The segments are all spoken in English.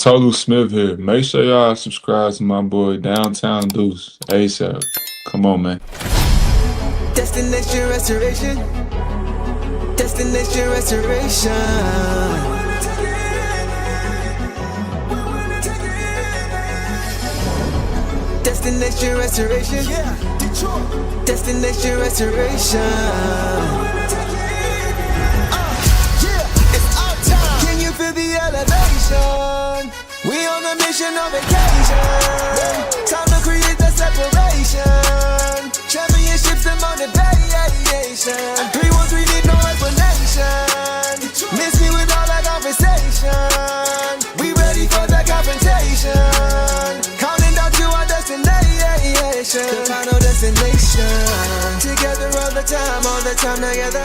Tolu Smith here. Make sure y'all subscribe to my boy Downtown Deuce ASAP. Come on, man. Destination restoration. Destination restoration. Destination restoration. Yeah, Detroit. Destination restoration. Yeah, it's our time. Can you feel the elevation? We on a mission on vacation. Time to create the separation. Championships and motivation. 313 need no explanation. Miss me with all that conversation. We ready for the confrontation. Counting down to our destination. The final destination. Together all the time together.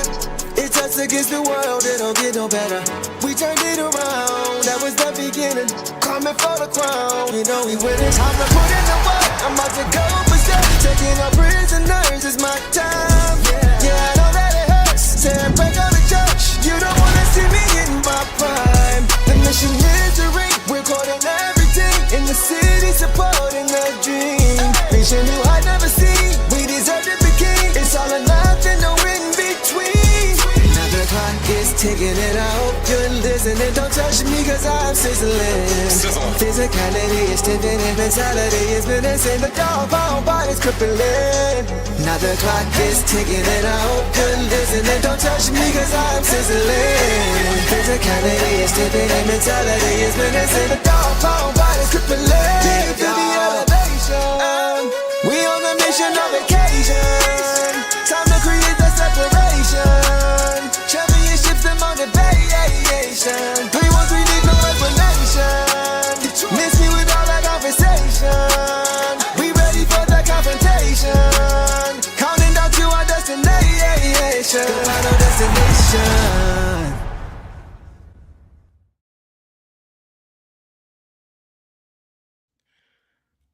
It's us against the world, it don't get no better. We turned it around, that was the beginning. Coming for the crown, you know we winning. Time to put in the work, I'm about to go berserk. Taking our prisoners, it's my time. Yeah, I know that it hurts. Tearing back out the church, you don't wanna see me in my prime. The mission is to ring, we're caught in everything. In the city, supporting the dream. Vision new I never seen, we deserve to be king. It's all or nothing, no in between. The clock is ticking and I hope you're listening. Don't touch me cause I'm sizzling. Physicality is tipping and mentality is menacing. The dog pound body's crippling. Now the clock is ticking and I hope you're listening. Don't touch me cause I'm sizzling. Physicality is tipping and mentality is menacing. The dog pound body's crippling. Feel the elevation. We on a mission on vacation. Time to create the separation. Championships and motivation. 313 need no explanation. Miss me with all that conversation. We ready for the confrontation. Counting down to our destination. The final destination.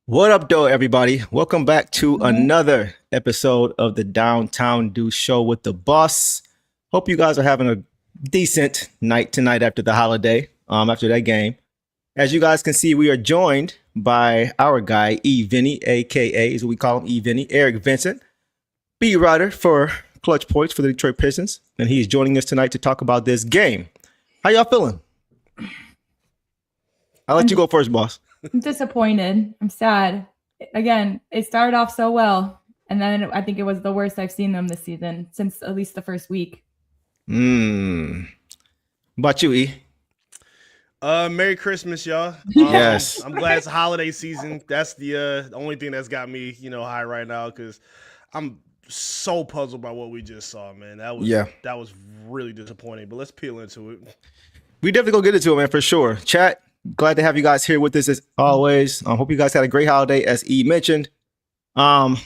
What up, though, everybody? Welcome back to another episode of the Downtown Deuce Show with the boss. Hope you guys are having a decent night tonight after the holiday, after that game. As you guys can see, we are joined by our guy, E. Vinny, a.k.a. is what we call him, E. Vinny, Eric Vincent, beat writer for Clutch Points for the Detroit Pistons. And he is joining us tonight to talk about this game. How y'all feeling? I'll let you go first, boss. I'm disappointed. I'm sad. Again, it started off so well, and then I think it was the worst I've seen them this season since at least the first week. What about you, E? Merry Christmas, y'all. Yes. I'm glad it's holiday season. That's the only thing that's got me, high right now because I'm so puzzled by what we just saw, man. That was really disappointing. But let's peel into it. We definitely gonna get into it, man, for sure. Chat. Glad to have you guys here with us as always. Hope you guys had a great holiday, as E mentioned. Okay.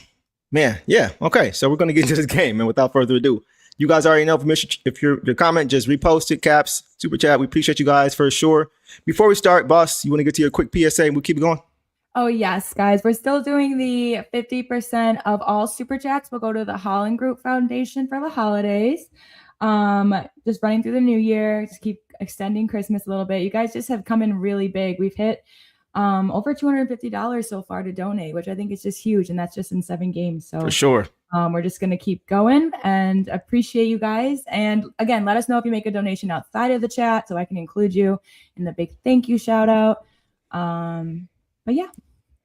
So we're gonna get into this game, and without further ado, you guys already know if your comment, just repost it, caps, super chat. We appreciate you guys for sure. Before we start, boss, you want to get to your quick PSA and we'll keep it going? Oh, yes, guys. We're still doing the 50% of all super chats will go to the Holland Group Foundation for the holidays. Just running through the new year, just keep extending Christmas a little bit. You guys just have come in really big. We've hit over $250 so far to donate, which I think is just huge, and that's just in 7 games. So for sure, we're just gonna keep going and appreciate you guys. And again, let us know if you make a donation outside of the chat so I can include you in the big thank you shout out. But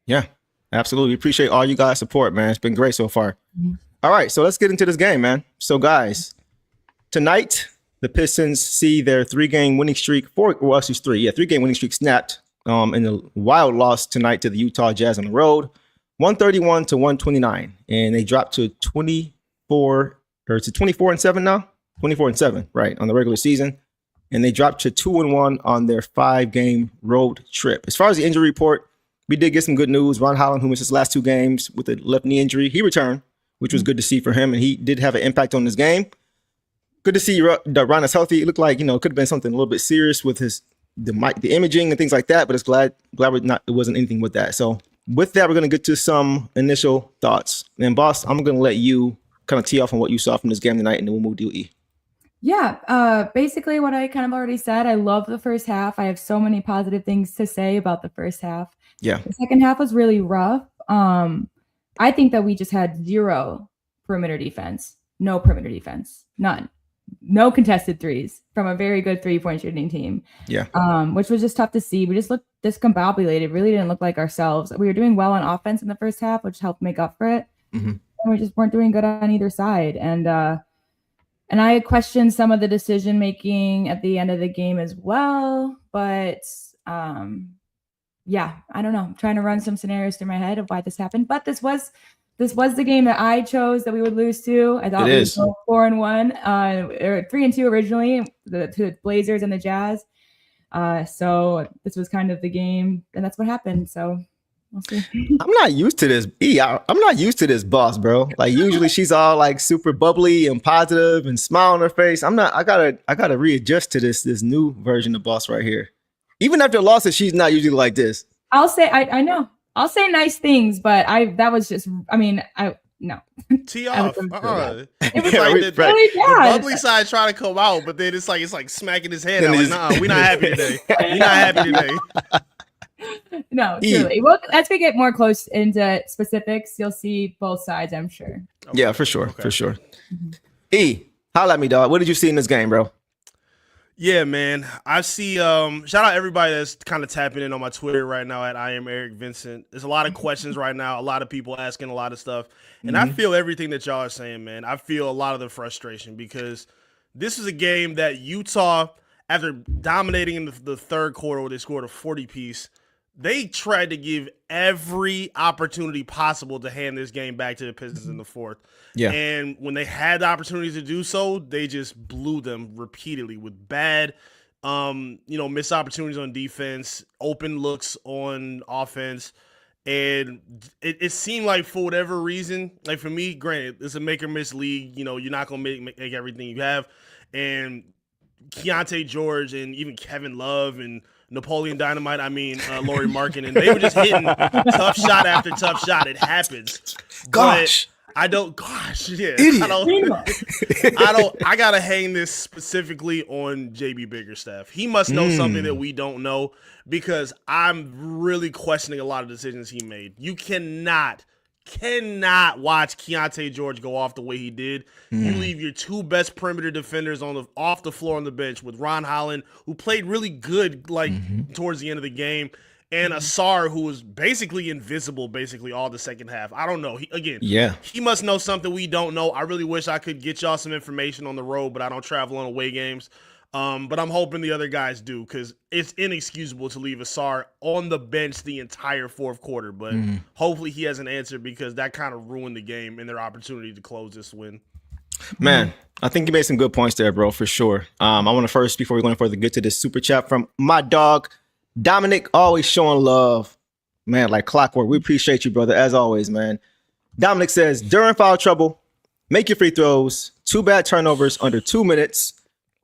yeah, absolutely. Appreciate all you guys' support, man. It's been great so far. Mm-hmm. All right, so let's get into this game, man. So guys, tonight the Pistons see their 3-game winning streak, 3-game winning streak snapped in a wild loss tonight to the Utah Jazz on the road, 131-129, and they dropped to 24-7 now, 24-7, right, on the regular season, and they dropped to 2-1 on their 5-game road trip. As far as the injury report, we did get some good news. Ron Holland, who missed his last 2 games with a left knee injury, he returned, which was good to see for him, and he did have an impact on this game. Good to see that Ron is healthy. It looked like, it could have been something a little bit serious with the imaging and things like that, but it's glad it wasn't anything with that. So with that, we're going to get to some initial thoughts. And boss, I'm going to let you kind of tee off on what you saw from this game tonight, and then we'll move to E. Yeah, basically what I kind of already said. I love the first half. I have so many positive things to say about the first half. Yeah. The second half was really rough. I think that we just had zero perimeter defense. No perimeter defense. None. No contested threes from a very good 3-point shooting team. Yeah. Which was just tough to see. We just looked discombobulated. Really didn't look like ourselves. We were doing well on offense in the first half, which helped make up for it. Mm-hmm. And we just weren't doing good on either side. And I questioned some of the decision making at the end of the game as well. But yeah, I don't know. I'm trying to run some scenarios through my head of why this happened. But this was the game that I chose that we would lose to. I thought we would go 4-1, or 3-2 originally, to the Blazers and the Jazz. So this was kind of the game, and that's what happened. So we'll see. I'm not used to this. I'm not used to this boss, bro. Like usually she's all like super bubbly and positive and smile on her face. I gotta readjust to this new version of boss right here. Even after losses, she's not usually like this. I'll say I know. I'll say nice things, but that was just. I mean, no. Tee off. It was like really the bubbly side trying to come out, but then it's like smacking his head out. Like, nah, we're not happy today. We're not happy today. No, truly. Well, as we get more close into specifics, you'll see both sides, I'm sure. Okay. Yeah, for sure. Okay. For sure. Mm-hmm. E, holla at me, dog. What did you see in this game, bro? Yeah, man. I see shout out everybody that's kind of tapping in on my Twitter right now at I am Eric Vincent. There's a lot of questions right now, a lot of people asking a lot of stuff. And I feel everything that y'all are saying, man. I feel a lot of the frustration because this is a game that Utah, after dominating in the third quarter where they scored a 40-piece, they tried to give every opportunity possible to hand this game back to the Pistons in the fourth. Yeah. And when they had the opportunities to do so, they just blew them repeatedly with bad, missed opportunities on defense, open looks on offense. And it seemed like for whatever reason, like for me, granted, it's a make or miss league. You know, you're not going to make everything you have. And Keontae George and even Kevin Love and Napoleon Dynamite, Lauri Markkanen, and they were just hitting tough shot after tough shot. It happens. Gosh. I gotta hang this specifically on JB Biggerstaff. He must know something that we don't know because I'm really questioning a lot of decisions he made. You cannot watch Keontae George go off the way he did. You leave your two best perimeter defenders off the floor on the bench with Ron Holland, who played really good towards the end of the game, and Asar, who was basically invisible all the second half. I don't know. He must know something we don't know. I really wish I could get y'all some information on the road, but I don't travel on away games. But I'm hoping the other guys do because it's inexcusable to leave Asar on the bench the entire fourth quarter. But hopefully he has an answer because that kind of ruined the game and their opportunity to close this win. Man, I think you made some good points there, bro, for sure. I want to first, before we go any further, get to this super chat from my dog, Dominic, always showing love. Man, like clockwork. We appreciate you, brother, as always, man. Dominic says, during foul trouble, make your free throws, 2 bad turnovers under 2 minutes,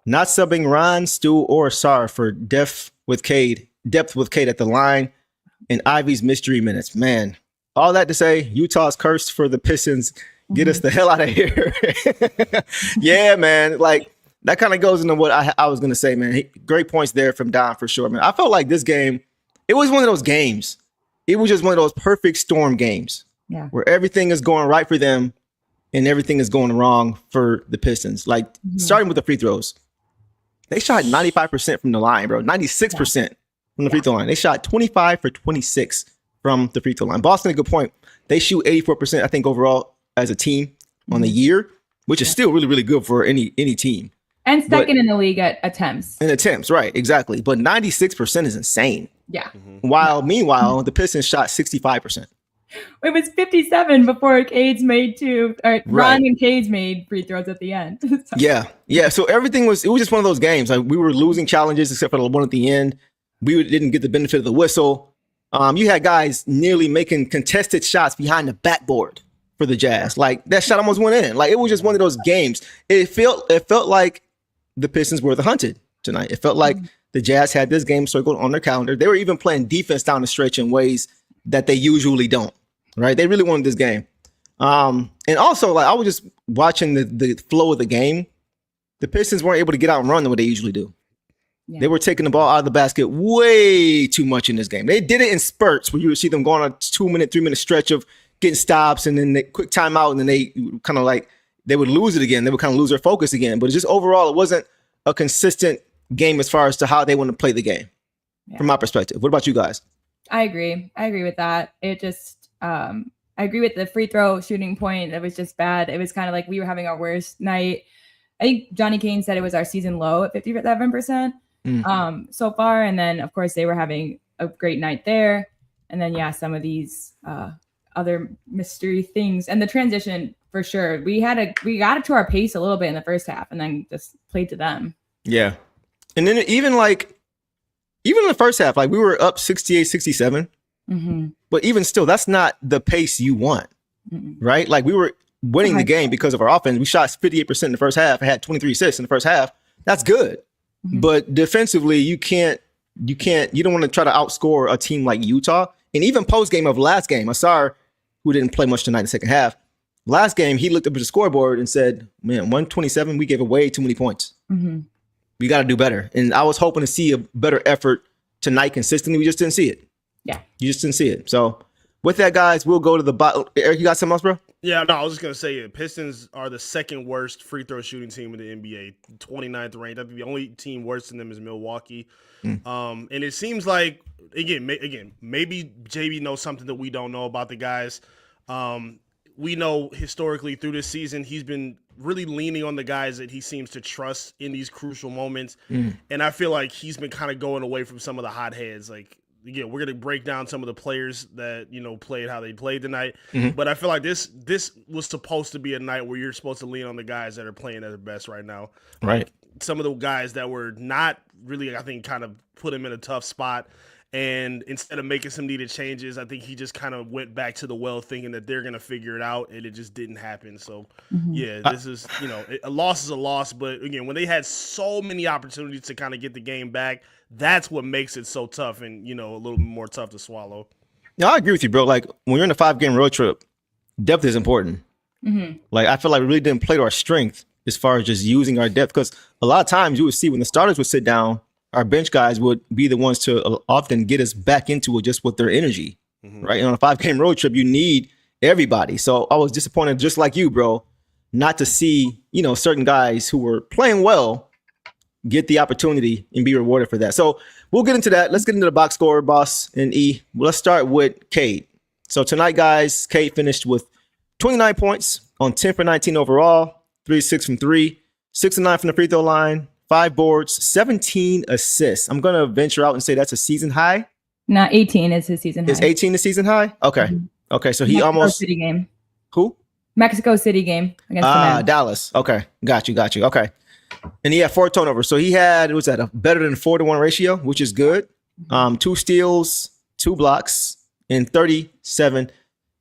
not subbing Ron, Stu, or Asar for depth with Cade at the line, and Ivy's mystery minutes. Man, all that to say, Utah's cursed for the Pistons. Get us the hell out of here. Yeah, man. Like, that kind of goes into what I was going to say, man. Great points there from Don for sure, man. I felt like this game, it was one of those games. It was just one of those perfect storm games where everything is going right for them and everything is going wrong for the Pistons. Like, starting with the free throws. They shot 95% from the line, bro. 96% from the free throw line. They shot 25 for 26 from the free throw line. Boston, a good point. They shoot 84%, I think, overall as a team on the year, which is still really, really good for any team. And second in the league at attempts. In attempts, right, exactly. But 96% is insane. Yeah. Meanwhile, the Pistons shot 65%. It was 57 before Cade's made two, or Ron and Cade's made free throws at the end. Yeah. So everything was just one of those games. Like, we were losing challenges except for the one at the end. We didn't get the benefit of the whistle. You had guys nearly making contested shots behind the backboard for the Jazz. Like, that shot almost went in. Like, it was just one of those games. It felt like the Pistons were the hunted tonight. It felt like the Jazz had this game circled on their calendar. They were even playing defense down the stretch in ways that they usually don't. Right? They really wanted this game. And also, like, I was just watching the flow of the game. the Pistons weren't able to get out and run the way they usually do. Yeah. They were taking the ball out of the basket way too much in this game. They did it in spurts where you would see them go on a 2-minute, 3-minute stretch of getting stops and then they quick timeout and then they kind of like they would lose it again. They would kind of lose their focus again. But just overall, it wasn't a consistent game as far as to how they want to play the game from my perspective. What about you guys? I agree. I agree with that. It just, I agree with the free throw shooting point. It was just bad. It was kind of like we were having our worst night. I think Johnny Kane said it was our season low at 57% so far. And then, of course, they were having a great night there. And then, yeah, some of these other mystery things. And the transition, for sure. We got it to our pace a little bit in the first half and then just played to them. Yeah. And then even in the first half, like we were up 68-67. Mm-hmm. But even still, that's not the pace you want, right? Like we were winning the game because of our offense. We shot 58% in the first half. I had 23 assists in the first half. That's good. Mm-hmm. But defensively, you don't want to try to outscore a team like Utah. And even post game of last game, Asar, who didn't play much tonight in the second half, last game, he looked up at the scoreboard and said, man, 127, we gave away too many points. Mm-hmm. We got to do better. And I was hoping to see a better effort tonight consistently. We just didn't see it. Yeah. You just didn't see it. So with that, guys, we'll go to the bottom. Eric, you got something else, bro? Yeah, no, I was just going to say Pistons are the second worst free throw shooting team in the NBA, 29th ranked. I think the only team worse than them is Milwaukee. And it seems like, again, maybe JB knows something that we don't know about the guys. We know historically through this season, he's been really leaning on the guys that he seems to trust in these crucial moments. And I feel like he's been kind of going away from some of the hotheads. Like, again, we're going to break down some of the players that, played how they played tonight. But I feel like this was supposed to be a night where you're supposed to lean on the guys that are playing at their best right now. Right. Some of the guys that were not really, I think, kind of put him in a tough spot. And instead of making some needed changes, I think he just kind of went back to the well thinking that they're going to figure it out, and it just didn't happen. So, yeah, this is, a loss is a loss. But, again, when they had so many opportunities to kind of get the game back, that's what makes it so tough and, a little more tough to swallow. No, I agree with you, bro. Like, when you're in a 5-game road trip, depth is important. Like, I feel like we really didn't play to our strength as far as just using our depth, because a lot of times you would see when the starters would sit down, our bench guys would be the ones to often get us back into it just with their energy, right? And on a 5-game road trip, you need everybody. So I was disappointed, just like you, bro, not to see, certain guys who were playing well get the opportunity and be rewarded for that. So we'll get into that. Let's get into the box score, Boss and E. Let's start with Cade. So tonight, guys, Cade finished with 29 points on 10 for 19 overall, 3-6 from 3, 6-9 from the free throw line, 5 boards, 17 assists. I'm going to venture out and say that's a season high. Not 18 is his season high. Is 18 the season high? Okay. Okay, so he Mexico almost... City game. Who? Mexico City game against the Mavs. Dallas. Okay. Got you. Okay. And he had 4 turnovers. So he had, was that a better than 4-to-1 ratio, which is good. 2 steals, 2 blocks in 37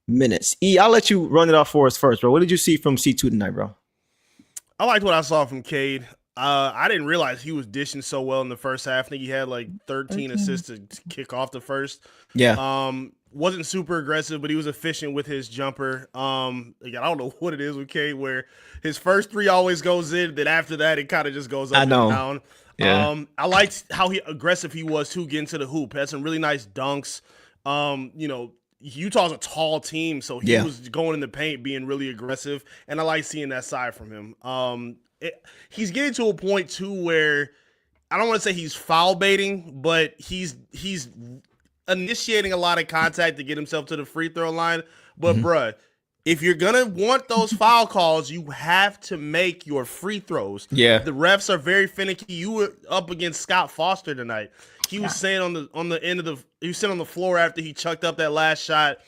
minutes. E, I'll let you run it off for us first, bro. What did you see from C2 tonight, bro? I liked what I saw from Cade. I didn't realize he was dishing so well in the first half. I think he had like 13 assists to kick off the first. Yeah. Wasn't super aggressive, but he was efficient with his jumper. Again, I don't know what it is with Cade, where his first 3 always goes in, then after that it kind of just goes up and down. Yeah. I liked how aggressive he was to get into the hoop. Had some really nice dunks. Utah's a tall team, so he was going in the paint, being really aggressive, and I like seeing that side from him. He's getting to a point too where I don't want to say he's foul baiting, but he's initiating a lot of contact to get himself to the free throw line. But bruh, if you're gonna want those foul calls, you have to make your free throws. Yeah, the refs are very finicky. You were up against Scott Foster tonight. He was saying on the end of he was sitting on the floor after he chucked up that last shot,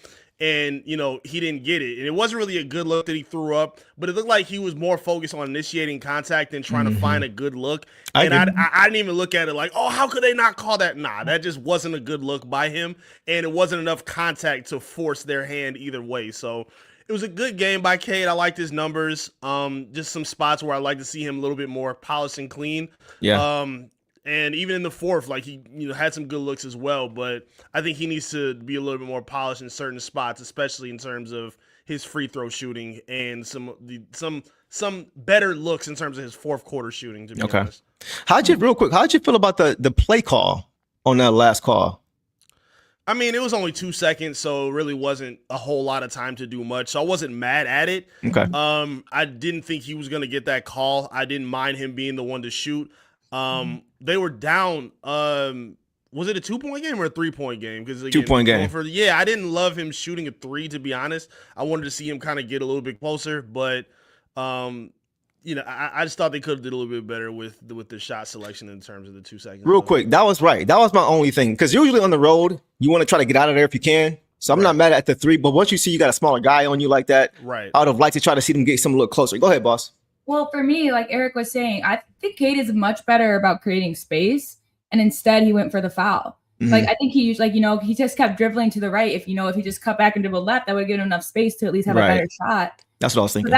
and he didn't get it. And it wasn't really a good look that he threw up, but it looked like he was more focused on initiating contact than trying to find a good look. I didn't even look at it like, oh, how could they not call that? Nah, that just wasn't a good look by him, and it wasn't enough contact to force their hand either way. So it was a good game by Cade. I liked his numbers. Just some spots where I'd like to see him a little bit more polished and clean. Yeah. And even in the fourth, like he had some good looks as well. But I think he needs to be a little bit more polished in certain spots, especially in terms of his free throw shooting and some better looks in terms of his fourth quarter shooting, to be honest. How'd you feel about the play call on that last call? I mean, it was only 2 seconds, so it really wasn't a whole lot of time to do much. So I wasn't mad at it. Okay. I didn't think he was going to get that call. I didn't mind him being the one to shoot. They were down. Was it a 2-point game or a 3-point game? Because 2-point game. I didn't love him shooting a 3, to be honest. I wanted to see him kind of get a little bit closer, but I just thought they could have did a little bit better with the shot selection in terms of the 2 seconds. Real quick, that was right. That was my only thing. Because usually on the road, you want to try to get out of there if you can. So I'm not mad at the 3, but once you see you got a smaller guy on you like that, right, I would have liked to try to see them get some a little closer. Go ahead, boss. Well, for me, like Eric was saying, I think Cade is much better about creating space, and instead he went for the foul. Mm-hmm. Like, I think he he just kept dribbling to the right. If he just cut back and dribbled left, that would give him enough space to at least have a better shot. That's what I was thinking.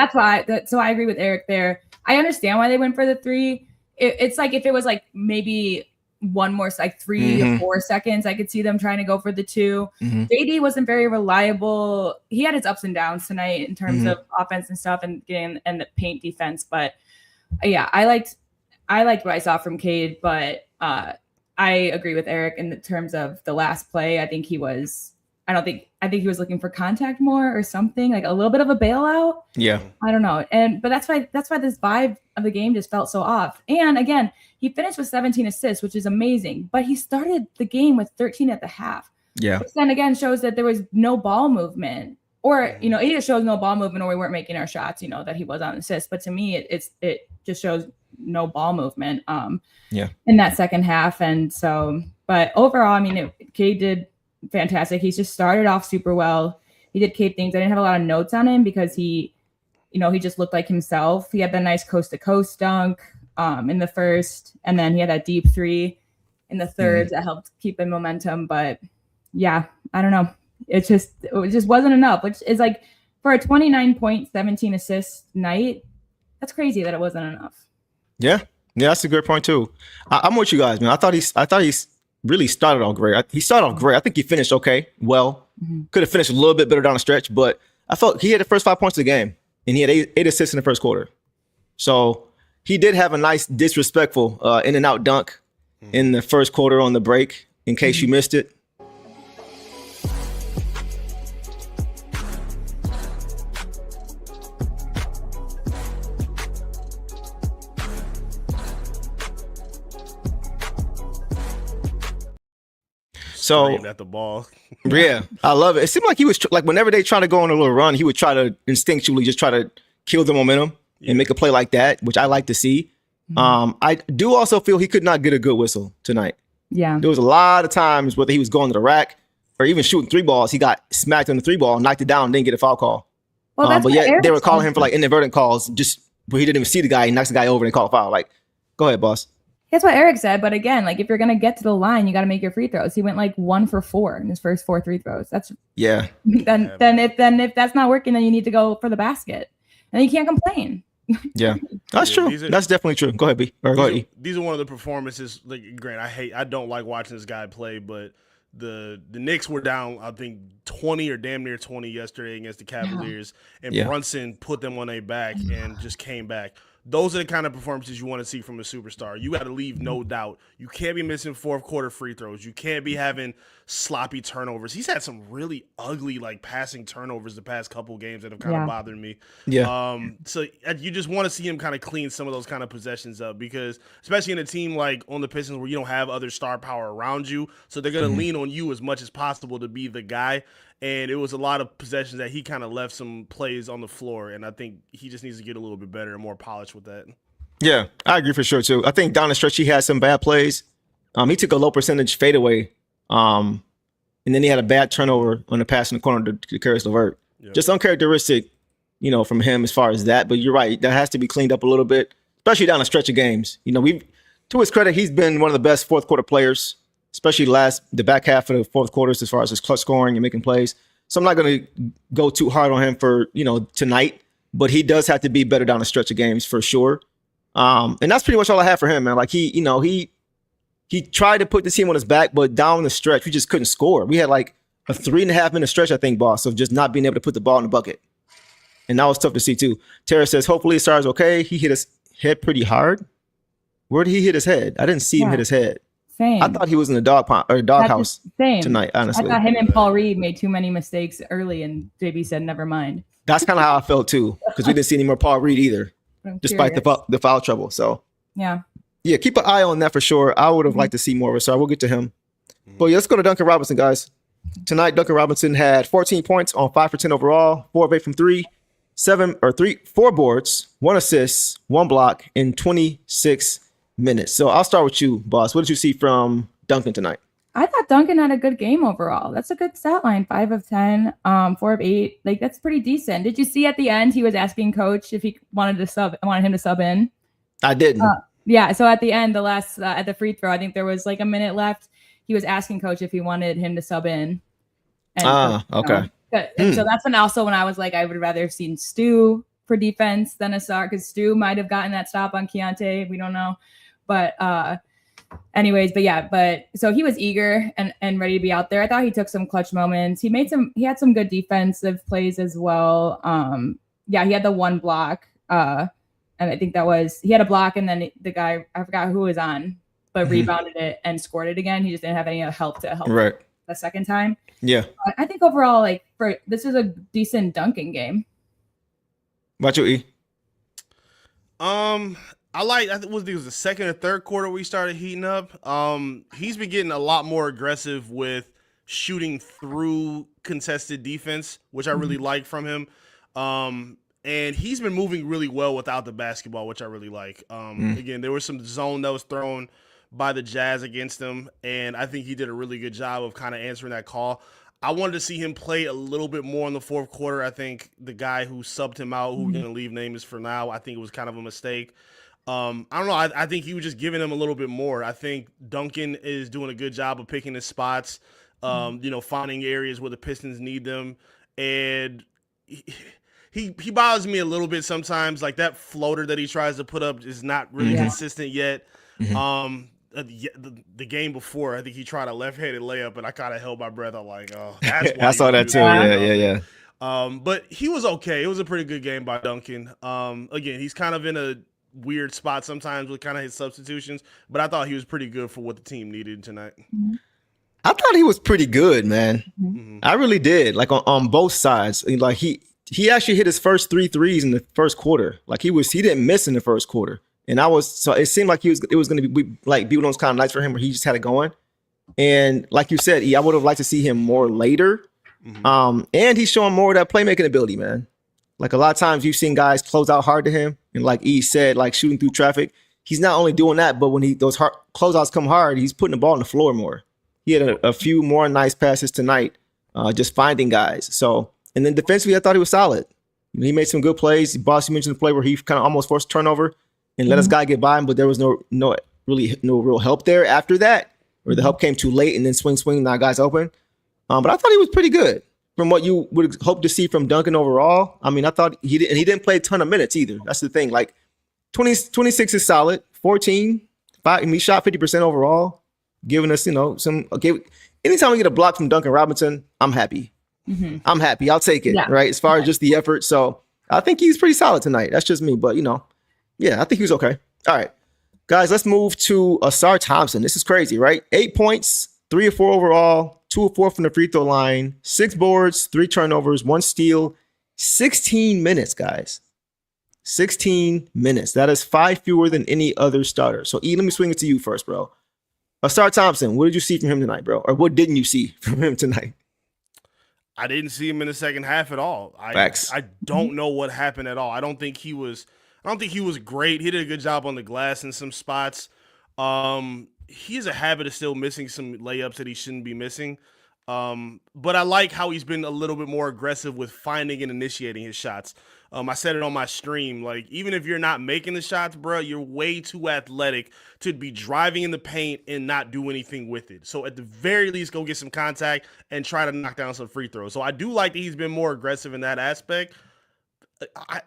So I agree with Eric there. I understand why they went for the 3. It's like if it was like maybe one more, like 3 or 4 seconds, I could see them trying to go for the 2. JD wasn't very reliable. He had his ups and downs tonight in terms of offense and stuff and getting and the paint defense. But yeah, I liked what I saw from Cade, but I agree with Eric in terms of the last play. I think he was looking for contact more or something, like a little bit of a bailout. Yeah. I don't know. But that's why this vibe of the game just felt so off. And again, he finished with 17 assists, which is amazing, but he started the game with 13 at the half. Yeah. Which then again shows that there was no ball movement, or, either shows no ball movement or we weren't making our shots, that he was on assists. But to me, it just shows no ball movement in that second half. And so, but overall, I mean, Cade did fantastic. He's just started off super well. He did Cade things. I didn't have a lot of notes on him because he just looked like himself. He had that nice coast to coast dunk in the first, and then he had that deep 3 in the third that helped keep in momentum. But yeah, I don't know. It just wasn't enough, which is like for a 29-point, 17 assist night, that's crazy that it wasn't enough. Yeah, that's a good point too. I'm with you guys, man. I thought he's really started off great. He started off great. I think he finished okay. Well, could have finished a little bit better down the stretch, but I felt he had the first 5 points of the game, and he had eight assists in the first quarter. So he did have a nice disrespectful in and out dunk in the first quarter on the break. In case you missed it. So at the ball. Yeah, I love it. It seemed like he was like whenever they try to go on a little run, he would try to instinctually just try to kill the momentum and make a play like that, which I like to see. I do also feel he could not get a good whistle tonight. Yeah, there was a lot of times whether he was going to the rack or even shooting 3 balls, he got smacked on the 3 ball, knocked it down, and didn't get a foul call. Well, but yet they were calling him for like inadvertent calls, just where he didn't even see the guy. He knocks the guy over and they call a foul. Like, go ahead, boss. That's what Eric said, but again, like if you're gonna get to the line, you got to make your free throws. He went like 1 for 4 in his first 4 free throws. That's Then if that's not working, then you need to go for the basket, and you can't complain. Yeah, that's true. That's definitely true. Go ahead, B. Or go ahead, E. These are one of the performances. Like, Grant, I don't like watching this guy play, but the Knicks were down, I think 20 or damn near 20 yesterday against the Cavaliers, and Brunson put them on their back and just came back. Those are the kind of performances you want to see from a superstar. You got to leave no doubt. You can't be missing fourth quarter free throws. You can't be having sloppy turnovers. He's had some really ugly like passing turnovers the past couple games that have kind of bothered me. Yeah. So you just want to see him kind of clean some of those kind of possessions up, because especially in a team like on the Pistons where you don't have other star power around you, so they're going to lean on you as much as possible to be the guy. And it was a lot of possessions that he kind of left some plays on the floor, and I think he just needs to get a little bit better and more polished with that. Yeah, I agree for sure too. I think down the stretch he had some bad plays. He took a low percentage fadeaway, and then he had a bad turnover on the pass in the corner to Karis LeVert. Yep. Just uncharacteristic, from him as far as that. But you're right, that has to be cleaned up a little bit, especially down the stretch of games. To his credit, he's been one of the best fourth quarter players, especially the back half of the fourth quarters as far as his clutch scoring and making plays. So I'm not going to go too hard on him for, tonight, but he does have to be better down the stretch of games for sure. And that's pretty much all I have for him, man. Like he tried to put the team on his back, but down the stretch, we just couldn't score. We had like a 3.5 minute stretch, I think, boss, of just not being able to put the ball in the bucket. And that was tough to see too. Tara says, hopefully Asar's okay. He hit his head pretty hard. Where did he hit his head? I didn't see him hit his head. Same. I thought he was in the doghouse tonight, honestly. I thought him and Paul Reed made too many mistakes early, and JB said, never mind. That's kind of how I felt too, because we didn't see any more Paul Reed either, despite the foul trouble. So yeah, keep an eye on that for sure. I would have liked to see more of it, so we'll get to him. But let's go to Duncan Robinson, guys. Tonight, Duncan Robinson had 14 points on 5 for 10 overall, 4 of 8 from 3, 4 boards, 1 assist, 1 block in 26 minutes. So I'll start with you, boss. What did you see from Duncan tonight? I thought Duncan had a good game overall. That's a good stat line. 5 of 10, 4 of 8. Like, that's pretty decent. Did you see at the end he was asking coach if he wanted him to sub in? I didn't. Yeah. So at the end, the last at the free throw, I think there was like a minute left. He was asking coach if he wanted him to sub in. And, okay. So that's when I was like, I would rather have seen Stu for defense than Asar, because Stu might have gotten that stop on Keontae. We don't know. But anyways, so he was eager and ready to be out there. I thought he took some clutch moments. He had some good defensive plays as well. He had the 1 block. And I think he had a block, and then the guy, I forgot who was on, but rebounded it and scored it again. He just didn't have any help to help the second time. Yeah. I think overall, this is a decent dunking game. What about you, E? I think it was the second or third quarter we started heating up. He's been getting a lot more aggressive with shooting through contested defense, which I really like from him. And he's been moving really well without the basketball, which I really like. Again, there was some zone that was thrown by the Jazz against him, and I think he did a really good job of kind of answering that call. I wanted to see him play a little bit more in the fourth quarter. I think the guy who subbed him out, who we're going to leave nameless for now, I think it was kind of a mistake. I don't know. I think he was just giving him a little bit more. I think Duncan is doing a good job of picking his spots, finding areas where the Pistons need them. And he bothers me a little bit sometimes. Like, that floater that he tries to put up is not really consistent yet. The game before, I think he tried a left-handed layup, and I kind of held my breath. I'm like, oh, that's why I saw that too. Yeah. But he was okay. It was a pretty good game by Duncan. Again, he's kind of in a weird spot sometimes with kind of his substitutions, but I thought he was pretty good for what the team needed tonight. I thought he was pretty good, man. I really did. Like, on both sides. Like, he actually hit his first 3 threes in the first quarter. Like, he didn't miss in the first quarter. And so it seemed like it was going to be one of those kind of nights for him where he just had it going. And like you said, I would have liked to see him more later. And he's showing more of that playmaking ability, man. Like, a lot of times you've seen guys close out hard to him. And like E said, like, shooting through traffic. He's not only doing that, but when those closeouts come hard, he's putting the ball on the floor more. He had a few more nice passes tonight, just finding guys. So, and then defensively, I thought he was solid. He made some good plays. Boss, you mentioned the play where he kind of almost forced a turnover and let his guy get by him, but there was no real help there after that, or the help came too late and then swing, now guys open. But I thought he was pretty good from what you would hope to see from Duncan overall. I mean, I thought he didn't play a ton of minutes either. That's the thing. Like, 26 is solid, 14, 5, and he shot 50% overall, giving us, anytime we get a block from Duncan Robinson, I'm happy. I'm happy. I'll take it, right? As far as just the effort. So I think he's pretty solid tonight. That's just me, but I think he was okay. All right, guys, let's move to Asar Thompson. This is crazy, right? 8 points, 3 of 4 overall, 2 of 4 from the free throw line, 6 boards, 3 turnovers, 1 steal, 16 minutes, guys. 16 minutes. That is 5 fewer than any other starter. So, E, let me swing it to you first, bro. Asar Thompson, what did you see from him tonight, bro? Or what didn't you see from him tonight? I didn't see him in the second half at all. Facts. I don't know what happened at all. I don't think he was great. He did a good job on the glass in some spots. He has a habit of still missing some layups that he shouldn't be missing. But I like how he's been a little bit more aggressive with finding and initiating his shots. I said it on my stream, like, even if you're not making the shots, bro, you're way too athletic to be driving in the paint and not do anything with it. So at the very least, go get some contact and try to knock down some free throws. So I do like that he's been more aggressive in that aspect. I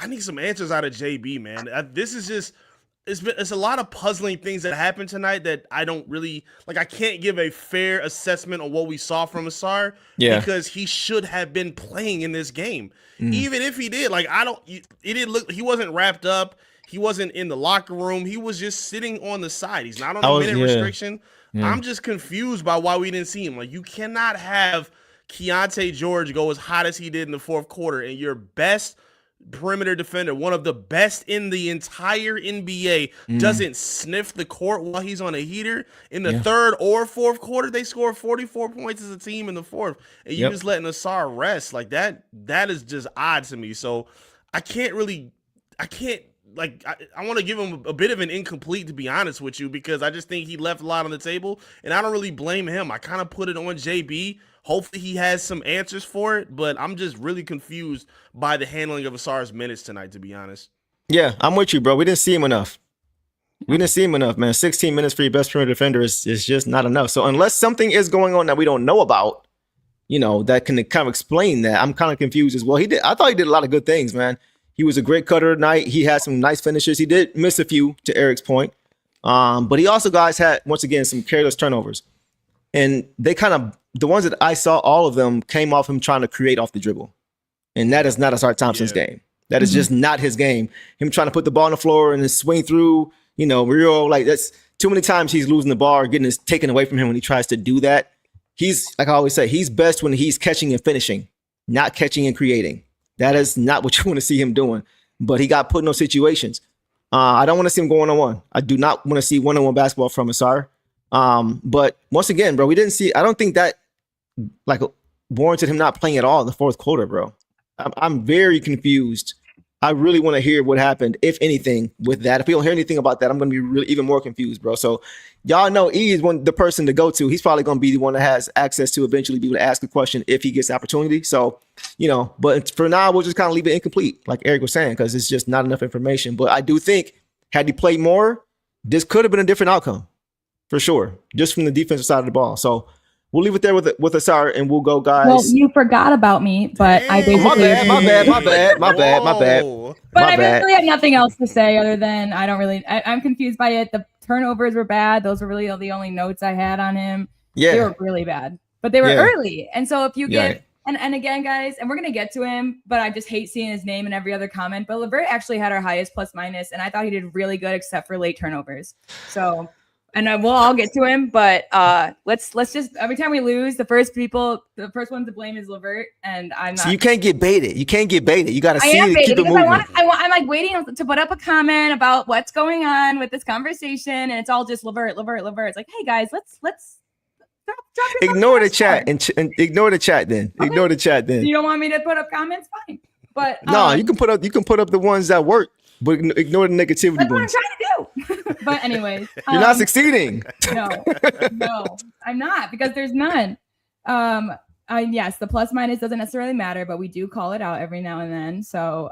need some answers out of JB, man. This is just it's a lot of puzzling things that happened tonight that I don't really like. I can't give a fair assessment on what we saw from Asar because he should have been playing in this game. Even if he did, like it didn't look. He wasn't wrapped up. He wasn't in the locker room. He was just sitting on the side. He's not on the minute restriction. I'm just confused by why we didn't see him. Like, you cannot have Keontae George go as hot as he did in the fourth quarter, and your best perimeter defender, one of the best in the entire NBA, doesn't sniff the court while he's on a heater. In the third or fourth quarter, they scored 44 points as a team in the fourth, and you just letting Asar rest. Like, that is just odd to me. So I want to give him a bit of an incomplete, to be honest with you, because I just think he left a lot on the table, and I don't really blame him. I kind of put it on JB. Hopefully he has some answers for it, but I'm just really confused by the handling of Asar's minutes tonight, to be honest. Yeah, I'm with you, bro. We didn't see him enough. Man. 16 minutes for your best perimeter defender is just not enough. So unless something is going on that we don't know about, that can kind of explain that, I'm kind of confused as well. I thought he did a lot of good things, man. He was a great cutter tonight. He had some nice finishes. He did miss a few, to Eric's point. But he also, guys, had, once again, some careless turnovers. And they the ones that I saw, all of them came off him trying to create off the dribble. And that is not Asar Thompson's game. That is just not his game. Him trying to put the ball on the floor and then swing through, that's too many times he's losing the ball or getting it taken away from him when he tries to do that. He's, like I always say, he's best when he's catching and finishing, not catching and creating. That is not what you want to see him doing. But he got put in those situations. I don't want to see him go one-on-one. I do not want to see one-on-one basketball from Asar. But once again, bro, I don't think that warranted him not playing at all in the fourth quarter, bro. I'm very confused. I really want to hear what happened, if anything, with that. If we don't hear anything about that, I'm going to be really even more confused, bro. So y'all know E is the person to go to. He's probably going to be the one that has access to eventually be able to ask a question if he gets the opportunity. So, but for now, we'll just kind of leave it incomplete, like Eric was saying, because it's just not enough information. But I do think, had he played more, this could have been a different outcome, for sure, just from the defensive side of the ball. So we'll leave it there with Asar, and we'll go, guys. Well, you forgot about me, but I basically... My bad. But I really had nothing else to say other than I'm confused by it. The turnovers were bad. Those were really the only notes I had on him. Yeah. They were really bad, but they were early. And so if you get... And again, guys, and we're going to get to him, but I just hate seeing his name in every other comment. But LeVert actually had our highest plus minus, and I thought he did really good except for late turnovers. So... And we'll all get to him, but let's just, every time we lose, the first one to blame is LeVert, and I'm not. So you can't get baited. You got to see it, keep it moving. I'm like waiting to put up a comment about what's going on with this conversation, and it's all just LeVert. It's like, hey guys, let's drop ignore the chat and ignore the chat then. Okay. Ignore the chat then. You don't want me to put up comments? Fine, but no, you can put up the ones that work. But ignore the negativity. That's what I'm trying to do. But anyways, you're not succeeding. No, I'm not, because there's none. Yes, the plus minus doesn't necessarily matter, but we do call it out every now and then. So,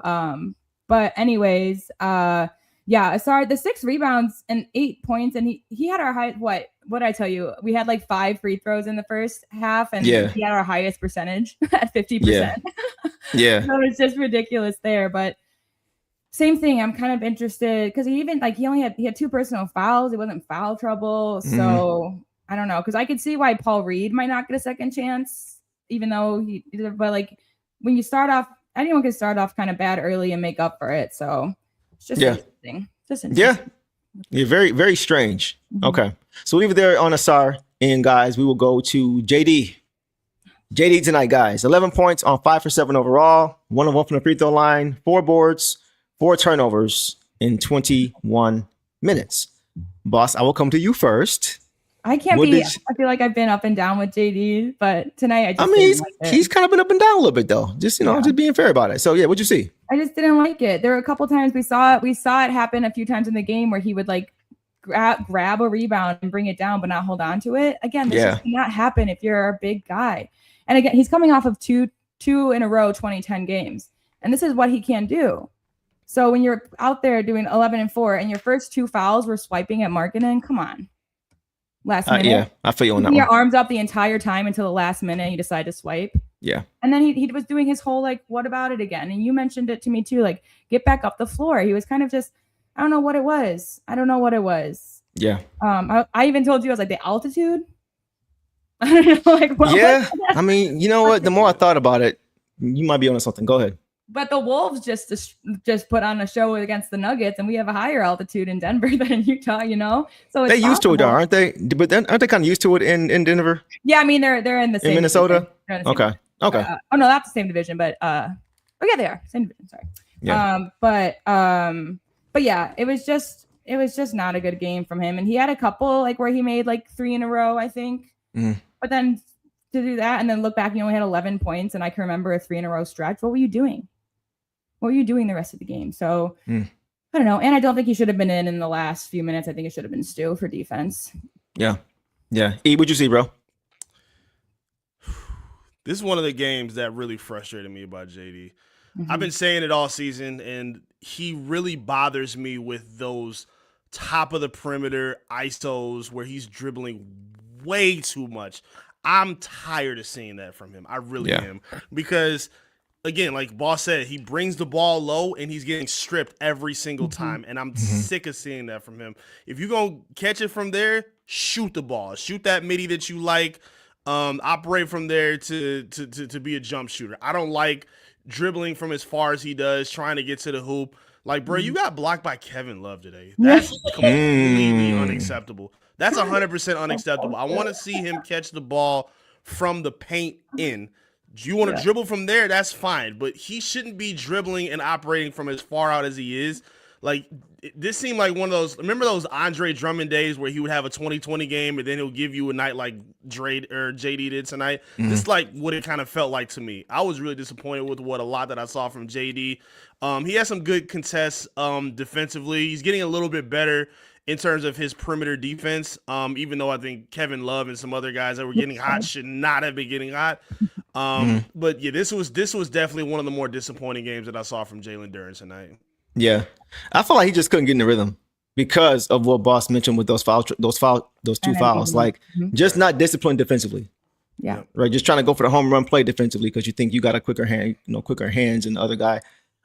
but anyways, Asar, the 6 rebounds and 8 points, and he had our high. What did I tell you? We had like 5 free throws in the first half, and he had our highest percentage at 50%. Yeah. So it's just ridiculous there, but. Same thing. I'm kind of interested because he had 2 personal fouls. It wasn't foul trouble. So I don't know, because I could see why Paul Reed might not get a second chance, even though but like when you start off, anyone can start off kind of bad early and make up for it. So it's just interesting. Yeah. Very, very strange. Okay. So leave it there on Asar. And guys, we will go to JD. JD tonight, guys. 11 points on 5 for 7 overall. 1 of 1 from the free throw line. 4 boards. 4 turnovers in 21 minutes. Boss, I will come to you first. I feel like I've been up and down with JD, but tonight he's kind of been up and down a little bit though. Just just being fair about it. So what'd you see? I just didn't like it. There were a couple times we saw it happen a few times in the game where he would like grab a rebound and bring it down, but not hold on to it. Again, this just cannot happen if you're a big guy. And again, he's coming off of two in a row 2010 games, and this is what he can do. So when you're out there doing 11 and 4 and your first 2 fouls were swiping at Markkanen, come on. Last minute. Yeah, I feel you on that one. Your arms up the entire time until the last minute you decide to swipe. Yeah. And then he was doing his whole, like, what about it again? And you mentioned it to me too, like, get back up the floor. He was kind of just I don't know what it was. Yeah. I even told you, I was like, the altitude. I don't know, like, what Yeah. was that? I mean, you know what? The more I thought about it, you might be onto something. Go ahead. But the Wolves just put on a show against the Nuggets, and we have a higher altitude in Denver than in Utah, So it's They used to it, though, possible. aren't they? But then aren't they kind of used to it in Denver? Yeah, I mean they're in the same Minnesota? division. They're in the same Okay. division. Okay. Oh no, that's the same division, but yeah, they are same division. Sorry. Yeah. But yeah, it was just not a good game from him, and he had a couple like where he made like 3 in a row, I think. Mhm. But then to do that and then look back, he only had 11 points, and I can remember a 3 in a row stretch. What were you doing? What were you doing the rest of the game? So I don't know, and I don't think he should have been in the last few minutes. I think it should have been Stu for defense. Yeah. Yeah. E, what'd you see, bro? This is one of the games that really frustrated me about JD. I've been saying it all season, and he really bothers me with those top of the perimeter ISOs where he's dribbling way too much. I'm tired of seeing that from him. I really am. Because, again, like Boss said, he brings the ball low and he's getting stripped every single time, and I'm sick of seeing that from him. If you're going to catch it from there, shoot the ball. Shoot that midi that you like. Operate from there to be a jump shooter. I don't like dribbling from as far as he does, trying to get to the hoop. Like, bro, you got blocked by Kevin Love today. That's completely unacceptable. That's 100% unacceptable. I want to see him catch the ball from the paint in. Do you want to dribble from there? That's fine. But he shouldn't be dribbling and operating from as far out as he is. Like, this seemed like one of those, remember those Andre Drummond days where he would have a 20-20 game and then he'll give you a night like JD did tonight? This is like what it kind of felt like to me. I was really disappointed with a lot that I saw from JD. He has some good contests defensively. He's getting a little bit better in terms of his perimeter defense, even though I think Kevin Love and some other guys that were getting hot should not have been getting hot. But yeah, this was definitely one of the more disappointing games that I saw from Jalen Duren tonight. Yeah, I feel like he just couldn't get in the rhythm because of what Boss mentioned with those two fouls. Like, just not disciplined defensively. Yeah. Right. Just trying to go for the home run play defensively because you think you got a quicker hands than the other guy.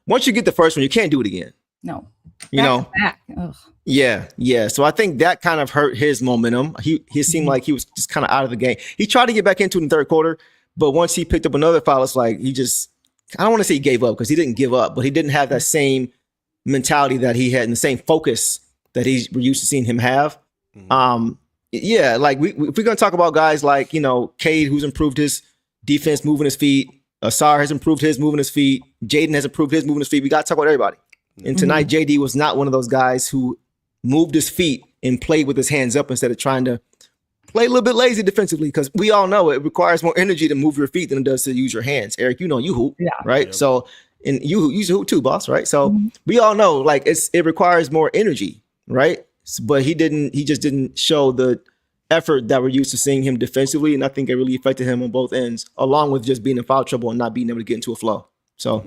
Once you get the first one, you can't do it again. No. Back. Yeah. So I think that kind of hurt his momentum. He seemed like he was just kind of out of the game. He tried to get back into it in the third quarter, but once he picked up another foul, it's like I don't want to say he gave up because he didn't give up, but he didn't have that same mentality that he had and the same focus that we're used to seeing him have. Yeah, like if we're gonna talk about guys like Cade, who's improved his defense, moving his feet. Asar has improved his moving his feet. Jaden has improved his moving his feet. We got to talk about everybody. And tonight, JD was not one of those guys who moved his feet and played with his hands up instead of trying to play a little bit lazy defensively, because we all know it requires more energy to move your feet than it does to use your hands. Eric, you hoop, right? Yep. So, and you hoop too, boss, right? So we all know like it requires more energy, right? But he just didn't show the effort that we're used to seeing him defensively, and I think it really affected him on both ends, along with just being in foul trouble and not being able to get into a flow. So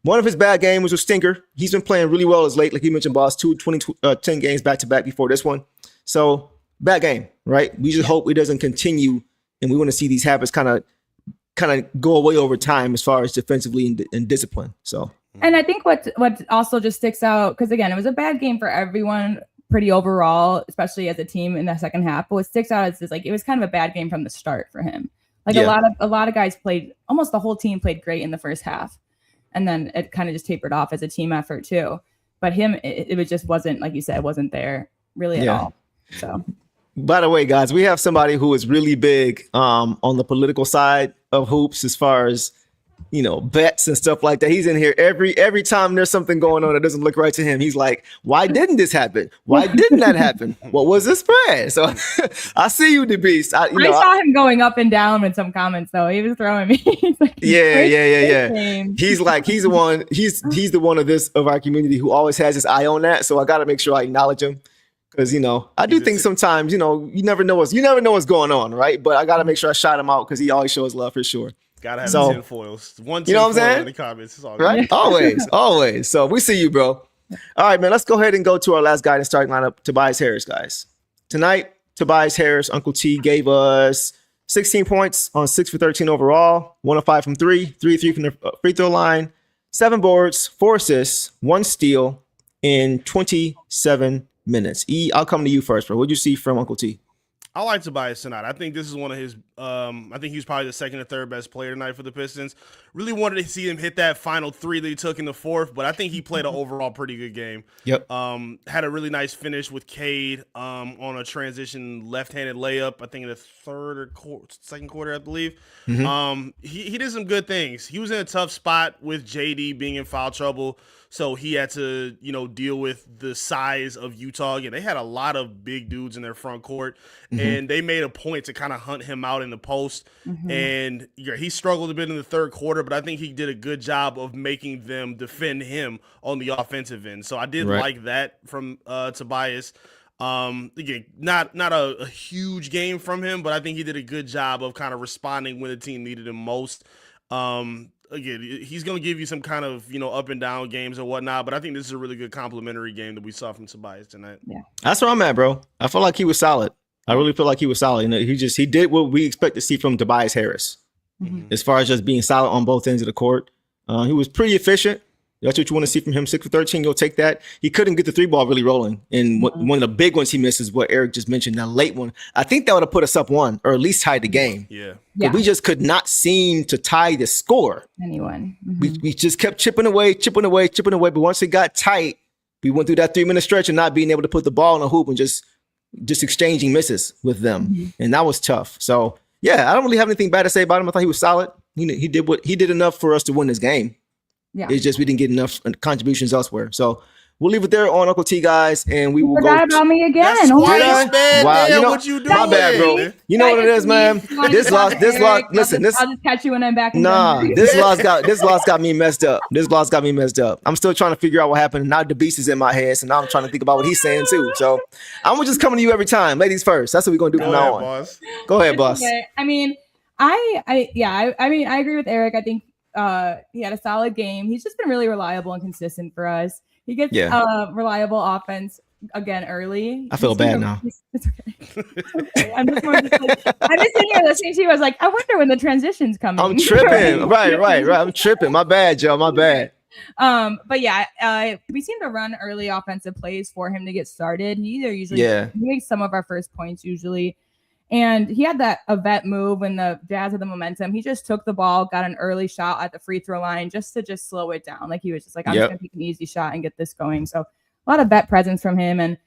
one of his bad games was a stinker. He's been playing really well as late, like you mentioned, boss. 10 games back to back before this one. So bad game, right? We just hope it doesn't continue, and we want to see these habits kind of go away over time as far as defensively and discipline. So, and I think what also just sticks out, because again, it was a bad game for everyone pretty overall, especially as a team in the second half. But what sticks out is like it was kind of a bad game from the start for him. Like a lot of guys played, almost the whole team played great in the first half, and then it kind of just tapered off as a team effort too. But him, it just wasn't, like you said, wasn't there really at all. So. By the way, guys, we have somebody who is really big on the political side of hoops as far as, bets and stuff like that. He's in here every time there's something going on that doesn't look right to him. He's like, why didn't this happen? Why didn't that happen? What was the spread? So I see you, the beast. I saw him going up and down with some comments, though. He was throwing me. Like, yeah. He's the one. He's the one of our community who always has his eye on that. So I got to make sure I acknowledge him. Because, I do think sometimes, you never know what's going on, right? But I got to make sure I shout him out because he always shows love for sure. Got to have 10 foils. One 10 you know what I'm saying? in the comments. It's all right? Always. So we see you, bro. All right, man, let's go ahead and go to our last guy in the starting lineup, Tobias Harris, guys. Tonight, Tobias Harris, Uncle T, gave us 16 points on 6 for 13 overall, 1 of 5 from 3 from the free throw line, 7 boards, 4 assists, 1 steal, in 27 minutes. E, I'll come to you first, bro. What'd you see from Uncle T? I like Tobias tonight. I think this is one of his. I think he was probably the second or third best player tonight for the Pistons. Really wanted to see him hit that final three that he took in the fourth, but I think he played an overall pretty good game. Yep. Had a really nice finish with Cade on a transition left-handed layup. I think in the third or second quarter, I believe. He did some good things. He was in a tough spot with JD being in foul trouble. So he had to, deal with the size of Utah. Again, they had a lot of big dudes in their front court, and they made a point to kind of hunt him out in the post. And he struggled a bit in the third quarter, but I think he did a good job of making them defend him on the offensive end. So I did like that from Tobias. Again, not a huge game from him, but I think he did a good job of kind of responding when the team needed him most. Again, he's going to give you some kind of, up and down games or whatnot, but I think this is a really good complimentary game that we saw from Tobias tonight. Yeah. That's where I'm at, bro. I feel like he was solid. I really feel like he was solid. He did what we expect to see from Tobias Harris. As far as just being solid on both ends of the court. He was pretty efficient. That's what you want to see from him. 6 for 13, you'll take that. He couldn't get the three ball really rolling. And one of the big ones he missed is what Eric just mentioned, that late one. I think that would have put us up one or at least tied the game. Yeah. But we just could not seem to tie the score. Anyone. We just kept chipping away. But once it got tight, we went through that 3-minute stretch of not being able to put the ball in a hoop and just exchanging misses with them. And that was tough. So, yeah, I don't really have anything bad to say about him. I thought he was solid. He did enough for us to win this game. Yeah. It's just we didn't get enough contributions elsewhere. So we'll leave it there on Uncle T, guys, and we will forgot about me again. That's twice, man. Wow, Damn, what you doing? My bad, bro. You know what it is, man. This loss. Listen, I'll just catch you when I'm back. This loss got me messed up. I'm still trying to figure out what happened. Now the beast is in my head, so now I'm trying to think about what he's saying too. So I'm just coming to you every time, ladies first. That's what we're gonna do from now on. Boss. Go ahead, boss. Okay. I mean, I agree with Eric. I think he had a solid game. He's just been really reliable and consistent for us. He gets reliable offense again early. I feel bad now. It's okay. I'm just sitting here listening to you. I was like, I wonder when the transition's coming. I'm tripping. right. I'm tripping. My bad, Joe. My bad. But yeah, we seem to run early offensive plays for him to get started. He makes some of our first points usually. And he had a vet move when the Jazz had the momentum. He just took the ball, got an early shot at the free throw line just to slow it down. Like he was just like, I'm just gonna take an easy shot and get this going. So a lot of vet presence from him. And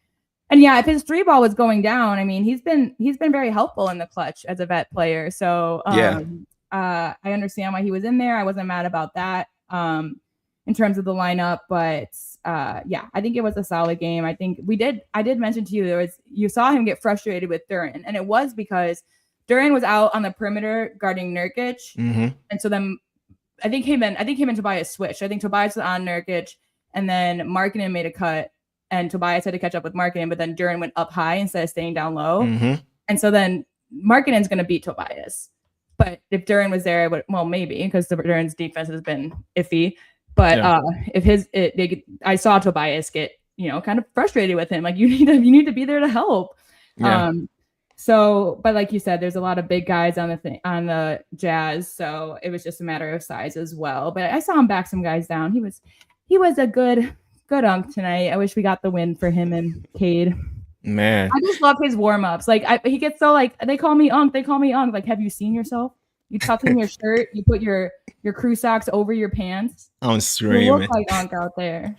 yeah, if his three ball was going down, I mean, he's been very helpful in the clutch as a vet player. So I understand why he was in there. I wasn't mad about that in terms of the lineup, but I think it was a solid game. I did mention to you you saw him get frustrated with Duren, and it was because Duren was out on the perimeter guarding Nurkic, and so then I think him and Tobias switched. I think Tobias was on Nurkic, and then Markkanen made a cut, and Tobias had to catch up with Markkanen, but then Duren went up high instead of staying down low, and so then Markkanen's going to beat Tobias. But if Duren was there, maybe because Duren's defense has been iffy. But I saw Tobias get, kind of frustrated with him. Like you need to be there to help. Yeah. But like you said, there's a lot of big guys on the Jazz, so it was just a matter of size as well. But I saw him back some guys down. He was a good unk tonight. I wish we got the win for him and Cade. Man, I just love his warm ups. Like he gets so like they call me unk. Like, have you seen yourself? You tuck in your shirt. You put your crew socks over your pants. I'm screaming. You look like Unk out there.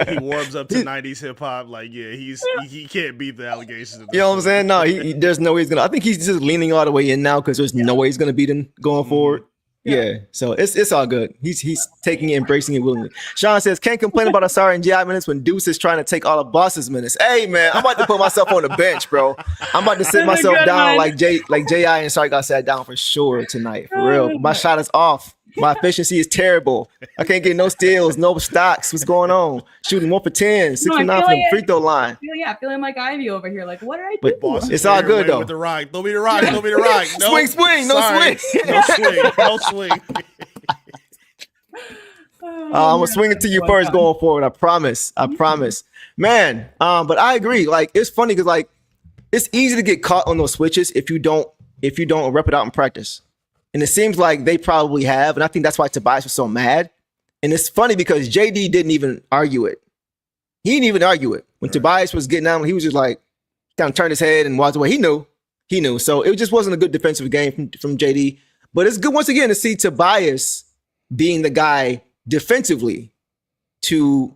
He warms up to 90s hip hop. Like, yeah, he can't beat the allegations. You know what I'm saying? No, there's no way he's gonna. I think he's just leaning all the way in now because there's no way he's gonna beat him going forward. Yeah, so it's all good. He's taking it, embracing it willingly. Sean says, can't complain about a sorry in GI minutes when Deuce is trying to take all of Boss's minutes. Hey man, I'm about to put myself on the bench, bro. I'm about to sit myself down like J.I. and Sark got sat down for sure tonight. For real. My shot is off. My efficiency is terrible. I can't get no steals, no stocks. What's going on? Shooting 1 for 10, 6 for 9 from the free throw line. Feeling like Ivy over here. Like, what did I do? But it's all good though. With the rock. Throw me the rock. Throw me the rock. No. Swing. No Sorry. swing. No swing. I'm gonna swing it to you first going forward. I promise. Man, but I agree. Like, it's funny because like it's easy to get caught on those switches if you don't rep it out in practice. And it seems like they probably have, and I think that's why Tobias was so mad. And it's funny because JD didn't even argue it. He didn't even argue it. When Tobias was getting down, he was just like, kind of turned his head and walked away. He knew. So it just wasn't a good defensive game from JD. But it's good once again to see Tobias being the guy defensively to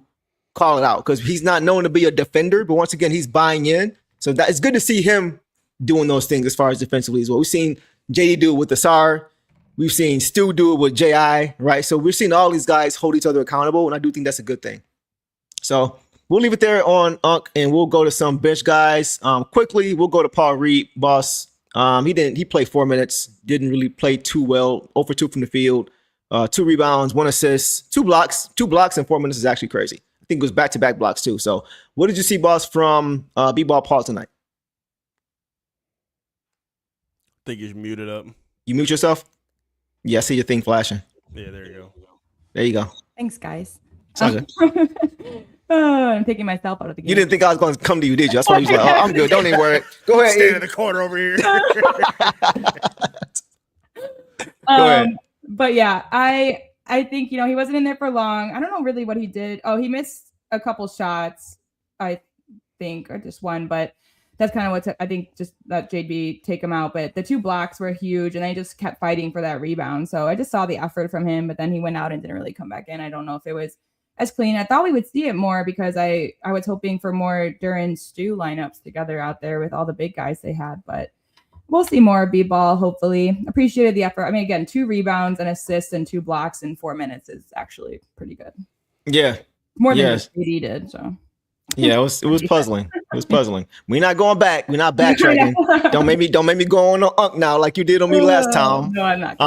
call it out, because he's not known to be a defender, but once again, he's buying in. So that it's good to see him doing those things as far as defensively as well. We've seen JD do it with Asar. We've seen Stu do it with JI, right? So we're seeing all these guys hold each other accountable, and I do think that's a good thing. So we'll leave it there on Unc, and we'll go to some bench guys. Quickly, we'll go to Paul Reed, boss. He played 4 minutes, didn't really play too well, 0 for 2 from the field, 2 rebounds, 1 assist, 2 blocks. 2 blocks in 4 minutes is actually crazy. I think it was back-to-back blocks too. So what did you see, boss, from B-Ball Paul tonight? I think you're muted up. You mute yourself? Yeah, I see your thing flashing. Yeah, there you go. There you go. Thanks, guys. It's all good. I'm taking myself out of the game. You didn't think I was going to come to you, did you? That's why you was like, oh, I'm good. Don't even worry. Go ahead. Stand in the corner over here. Go ahead. But yeah, I think, he wasn't in there for long. I don't know really what he did. Oh, he missed a couple shots, I think, or just one, but that's kind of what I think, just let JB take him out. But the 2 blocks were huge, and they just kept fighting for that rebound. So I just saw the effort from him, but then he went out and didn't really come back in. I don't know if it was as clean. I thought we would see it more, because I was hoping for more Duran Stu lineups together out there with all the big guys they had, but we'll see more of B-Ball, hopefully. Appreciated the effort. I mean, again, 2 rebounds, an assist, and 2 blocks in 4 minutes is actually pretty good. Yeah. More than JD did, so. Yeah, it was puzzling. It was puzzling. We're not going back. We're not backtracking. Don't make me go on Unc now like you did on me last time. No, I'm not.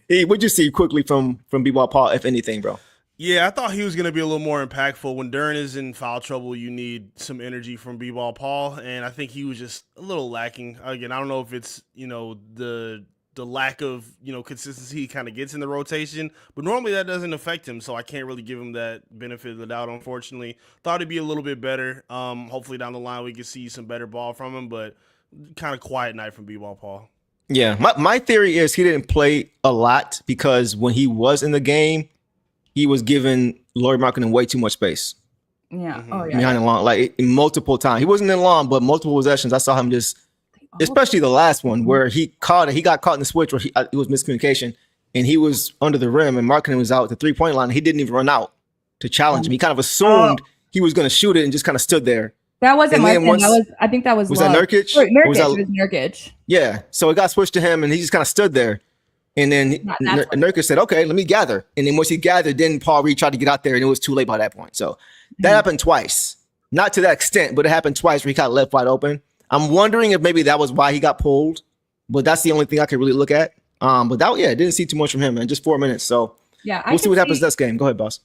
What'd you see quickly from B-Ball Paul, if anything, bro? Yeah, I thought he was going to be a little more impactful. When Duran is in foul trouble, you need some energy from B-Ball Paul, and I think he was just a little lacking. Again, I don't know if it's, the lack of, consistency he kind of gets in the rotation, but normally that doesn't affect him, so I can't really give him that benefit of the doubt, unfortunately. Thought he'd be a little bit better. Hopefully down the line we can see some better ball from him, but kind of quiet night from B-Ball Paul. Yeah, my theory is he didn't play a lot because when he was in the game, he was giving Lauri Markkanen way too much space. Yeah. Oh, yeah. Behind the line, like multiple times. He wasn't in long, but multiple possessions. I saw him just, especially the last one where he got caught in the switch where it was miscommunication, and he was under the rim and Markkanen was out at the 3-point line. And he didn't even run out to challenge him. He kind of assumed he was going to shoot it and just kind of stood there. That wasn't Markkanen. I think that was Love. That Nurkic? Nurkic. It was Nurkic. Yeah. So it got switched to him and he just kind of stood there. And then Nurkic said, okay, let me gather. And then once he gathered, then Paul Reed tried to get out there and it was too late by that point. So that happened twice. Not to that extent, but it happened twice where he got left wide open. I'm wondering if maybe that was why he got pulled, but that's the only thing I could really look at. But didn't see too much from him, man. Just 4 minutes. So yeah, we'll see what happens next game. Go ahead, boss.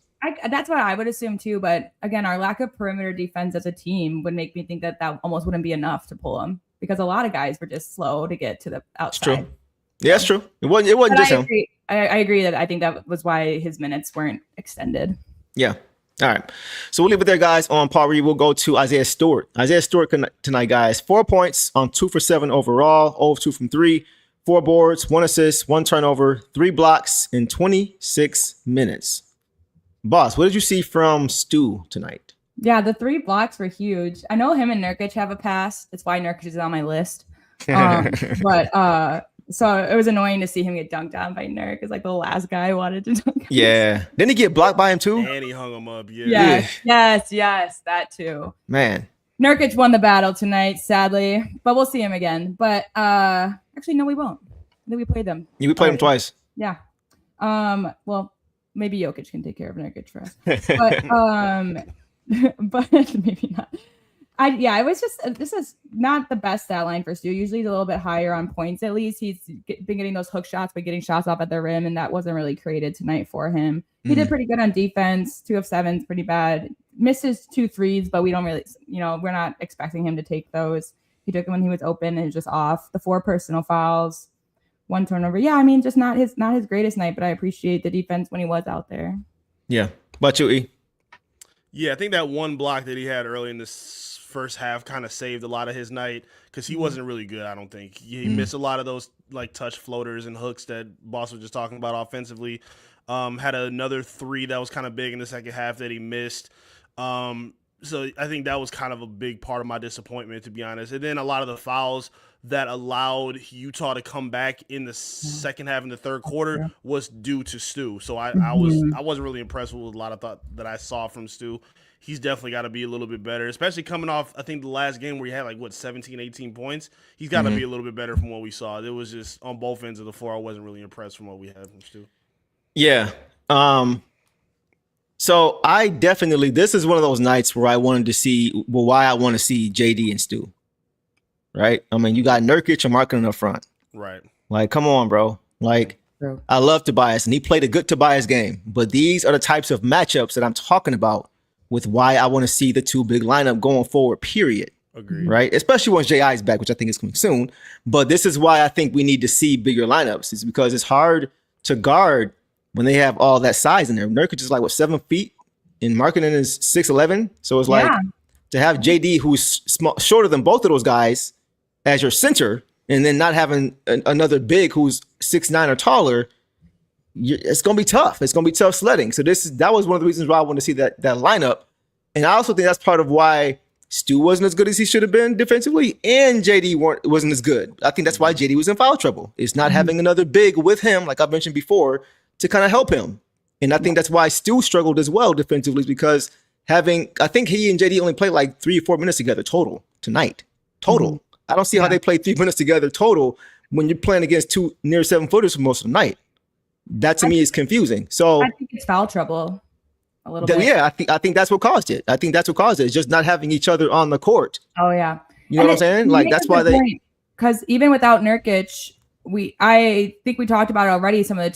That's what I would assume too. But again, our lack of perimeter defense as a team would make me think that almost wouldn't be enough to pull him, because a lot of guys were just slow to get to the outside. It's true. Yeah, it's true. It wasn't just him. I agree that I think that was why his minutes weren't extended. Yeah. All right. So we'll leave it there, guys. On Paul Reed, we'll go to Isaiah Stewart. Isaiah Stewart tonight, guys. 4 points on 2 for 7 overall, 0 of 2 from 3, 4 boards, 1 assist, 1 turnover, 3 blocks in 26 minutes. Boss, what did you see from Stu tonight? Yeah, the 3 blocks were huge. I know him and Nurkic have a pass. That's why Nurkic is on my list. So it was annoying to see him get dunked on by Nurk, because like the last guy wanted to dunk on. Yeah. Didn't he get blocked by him too? And he hung him up. Yeah. Yes, that too. Man. Nurkic won the battle tonight, sadly, but we'll see him again. But actually, no, we won't. I think we played them. Yeah, we played him twice. Yeah. Well, maybe Jokic can take care of Nurkic for us. But maybe not. It was just, this is not the best stat line for Stu. Usually he's a little bit higher on points. At least he's been getting those hook shots, but getting shots off at the rim, and that wasn't really created tonight for him. He did pretty good on defense. 2 of 7 is pretty bad. Misses 2 threes, but we don't really, we're not expecting him to take those. He took them when he was open and just off. The 4 personal fouls, 1 turnover. Yeah, I mean, just not his greatest night, but I appreciate the defense when he was out there. Yeah. What about you, E? Yeah, I think that 1 block that he had early in this first half kind of saved a lot of his night, because he wasn't really good. I don't think he missed a lot of those like touch floaters and hooks that Boss was just talking about offensively. Had another 3 that was kind of big in the second half that he missed. So I think that was kind of a big part of my disappointment, to be honest. And then a lot of the fouls that allowed Utah to come back in the second half and the third quarter was due to Stu. So I wasn't really impressed with a lot of thought that I saw from Stu. He's definitely got to be a little bit better, especially coming off, I think, the last game where he had 17, 18 points. He's got to be a little bit better from what we saw. It was just on both ends of the floor. I wasn't really impressed from what we had from Stu. Yeah. So I definitely, this is one of those nights where I wanted to see, why I want to see JD and Stu. Right? I mean, you got Nurkic and Markkanen up front. Right. Like, come on, bro. Like, I love Tobias, and he played a good Tobias game. But these are the types of matchups that I'm talking about with why I want to see the two big lineup going forward, period. Agreed. Right? Especially once J.I. is back, which I think is coming soon. But this is why I think we need to see bigger lineups. It's because it's hard to guard when they have all that size in there. Nurkic is 7 feet, and Markkanen is 6'11". So it's to have JD, who's shorter than both of those guys, as your center, and then not having another big who's 6'9" or taller, it's going to be tough. It's going to be tough sledding. So that was one of the reasons why I wanted to see that lineup. And I also think that's part of why Stu wasn't as good as he should have been defensively, and JD wasn't as good. I think that's why JD was in foul trouble. It's not having another big with him, like I mentioned before, to kind of help him. And I think that's why Stu struggled as well defensively, because I think he and JD only played 3 or 4 minutes together total tonight. Total. I don't see how they played 3 minutes together total when you're playing against two near 7-footers for most of the night. That to me is confusing. So I think it's foul trouble a little bit. Yeah, I think that's what caused it. It's just not having each other on the court. Oh yeah. You know what I'm saying? That's why because even without Nurkic, I think we talked about it already. Some of the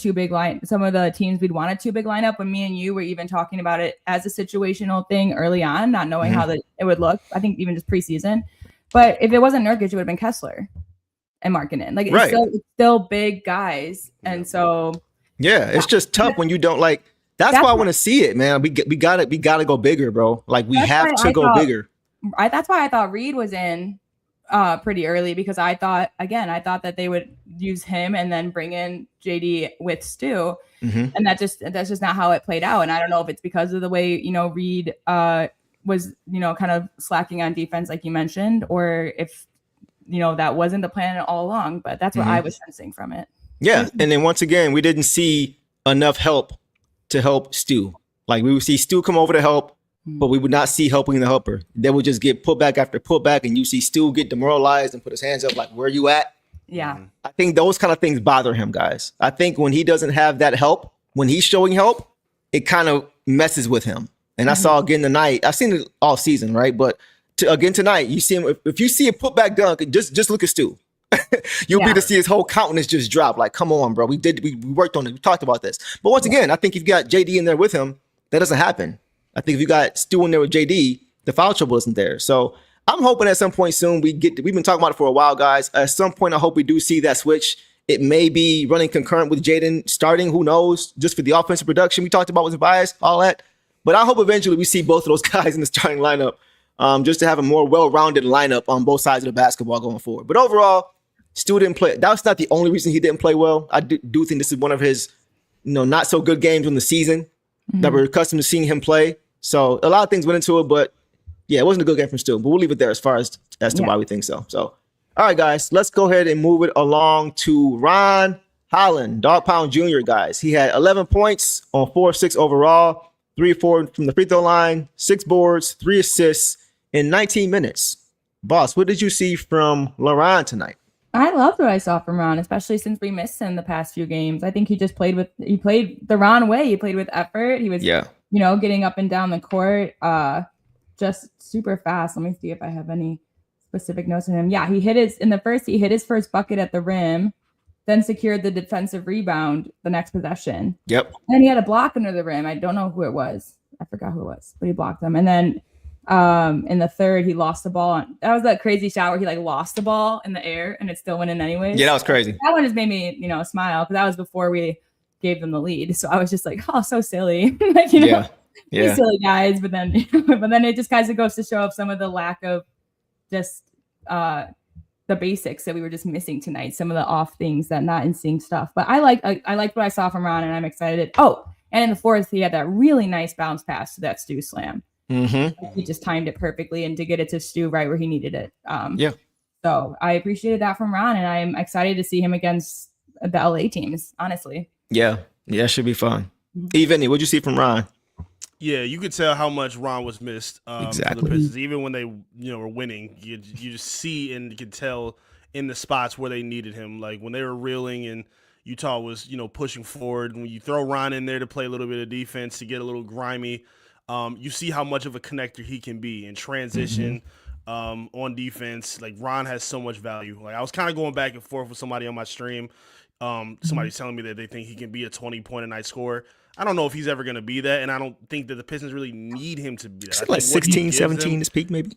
teams we'd want a 2 big lineup. When me and you were even talking about it as a situational thing early on, not knowing how it would look. I think even just preseason. But if it wasn't Nurkic, it would have been Kessler and Markkanen. It's still big guys, and so it's just tough when you don't That's why I want to see it, man. We gotta go bigger, bro. We have to go bigger. That's why I thought Reed was in pretty early, because I thought that they would use him and then bring in JD with Stu, and that's just not how it played out. And I don't know if it's because of the way Reed was kind of slacking on defense, like you mentioned, or if that wasn't the plan all along. But that's what I was sensing from it. Yeah, and then once again, we didn't see enough help to help Stu. We would see Stu come over to help, but we would not see helping the helper. They would just get putback after putback, and you see Stu get demoralized and put his hands up where you at? Yeah. I think those kind of things bother him, guys. I think when he doesn't have that help, when he's showing help, it kind of messes with him. And I saw again tonight, I've seen it all season, right? But again tonight, you see him, if you see a putback dunk, just look at Stu. You'll be to see his whole countenance just drop. Come on, bro. We worked on it. We talked about this. But once again, I think if you got JD in there with him, that doesn't happen. I think if you got Stu in there with JD, the foul trouble isn't there. So I'm hoping at some point soon we've been talking about it for a while, guys. At some point, I hope we do see that switch. It may be running concurrent with Jaden starting. Who knows? Just for the offensive production we talked about with the bias, all that. But I hope eventually we see both of those guys in the starting lineup, just to have a more well-rounded lineup on both sides of the basketball going forward. But overall, Stu didn't play. That's not the only reason he didn't play well. I do think this is one of his, not so good games in the season that we're accustomed to seeing him play. So a lot of things went into it, but yeah, it wasn't a good game from Stu. But we'll leave it there as far as to why we think so. So, all right, guys, let's go ahead and move it along to Ron Holland, Dog Pound Jr., guys. He had 11 points on 4 of 6 overall, 3 of 4 from the free throw line, 6 boards, 3 assists in 19 minutes. Boss, what did you see from LaRon tonight? I loved what I saw from Ron, especially since we missed him the past few games. I think he played the Ron way. He played with effort. He was, getting up and down the court, just super fast. Let me see if I have any specific notes on him. Yeah, he hit his first bucket at the rim, then secured the defensive rebound the next possession. Yep. And then he had a block under the rim. I don't know who it was. I forgot who it was, but he blocked him. And then in the third, he lost the ball. That was that crazy shot where he lost the ball in the air and it still went in anyways. Yeah, that was crazy. That one just made me, smile, because that was before we gave them the lead. So I was just oh, so silly. These silly guys. But then, it just kind of goes to show up some of the lack of just the basics that we were just missing tonight. Some of the off things, that not in sync stuff. But I liked what I saw from Ron, and I'm excited. Oh, and in the fourth, he had that really nice bounce pass to that Stu slam. He just timed it perfectly and to get it to Stu right where he needed it. Yeah. So I appreciated that from Ron, and I'm excited to see him against the LA teams, honestly. Yeah. Yeah, it should be fun. Even, what'd you see from Ron? Yeah, you could tell how much Ron was missed. Exactly. For the Pistons. Even when they, were winning, you just see and you could tell in the spots where they needed him. Like when they were reeling and Utah was, pushing forward. When you throw Ron in there to play a little bit of defense, to get a little grimy, you see how much of a connector he can be in transition. On defense. Like Ron has so much value. Like I was kind of going back and forth with somebody on my stream. Somebody's telling me that they think he can be a 20-point a night scorer. I don't know if he's ever going to be that, and I don't think that the Pistons really need him to be that. Like 16, 17 his peak, maybe?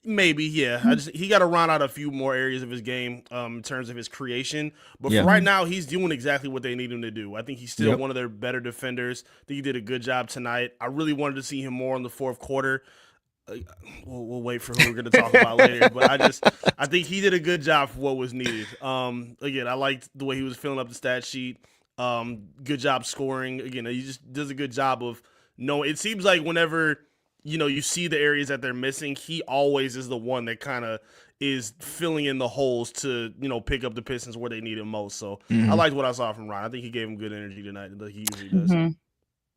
Maybe, yeah. He got to run out a few more areas of his game in terms of his creation. But for right now, he's doing exactly what they need him to do. I think he's still one of their better defenders. I think he did a good job tonight. I really wanted to see him more in the fourth quarter. We'll wait for who we're going to talk about later. But I think he did a good job for what was needed. Again, I liked the way he was filling up the stat sheet. Good job scoring. Again, he just does a good job of knowing. It seems like whenever you see the areas that they're missing, he always is the one that kind of is filling in the holes to pick up the Pistons where they need him most. So I liked what I saw from Ron. I think he gave him good energy tonight, like he usually does.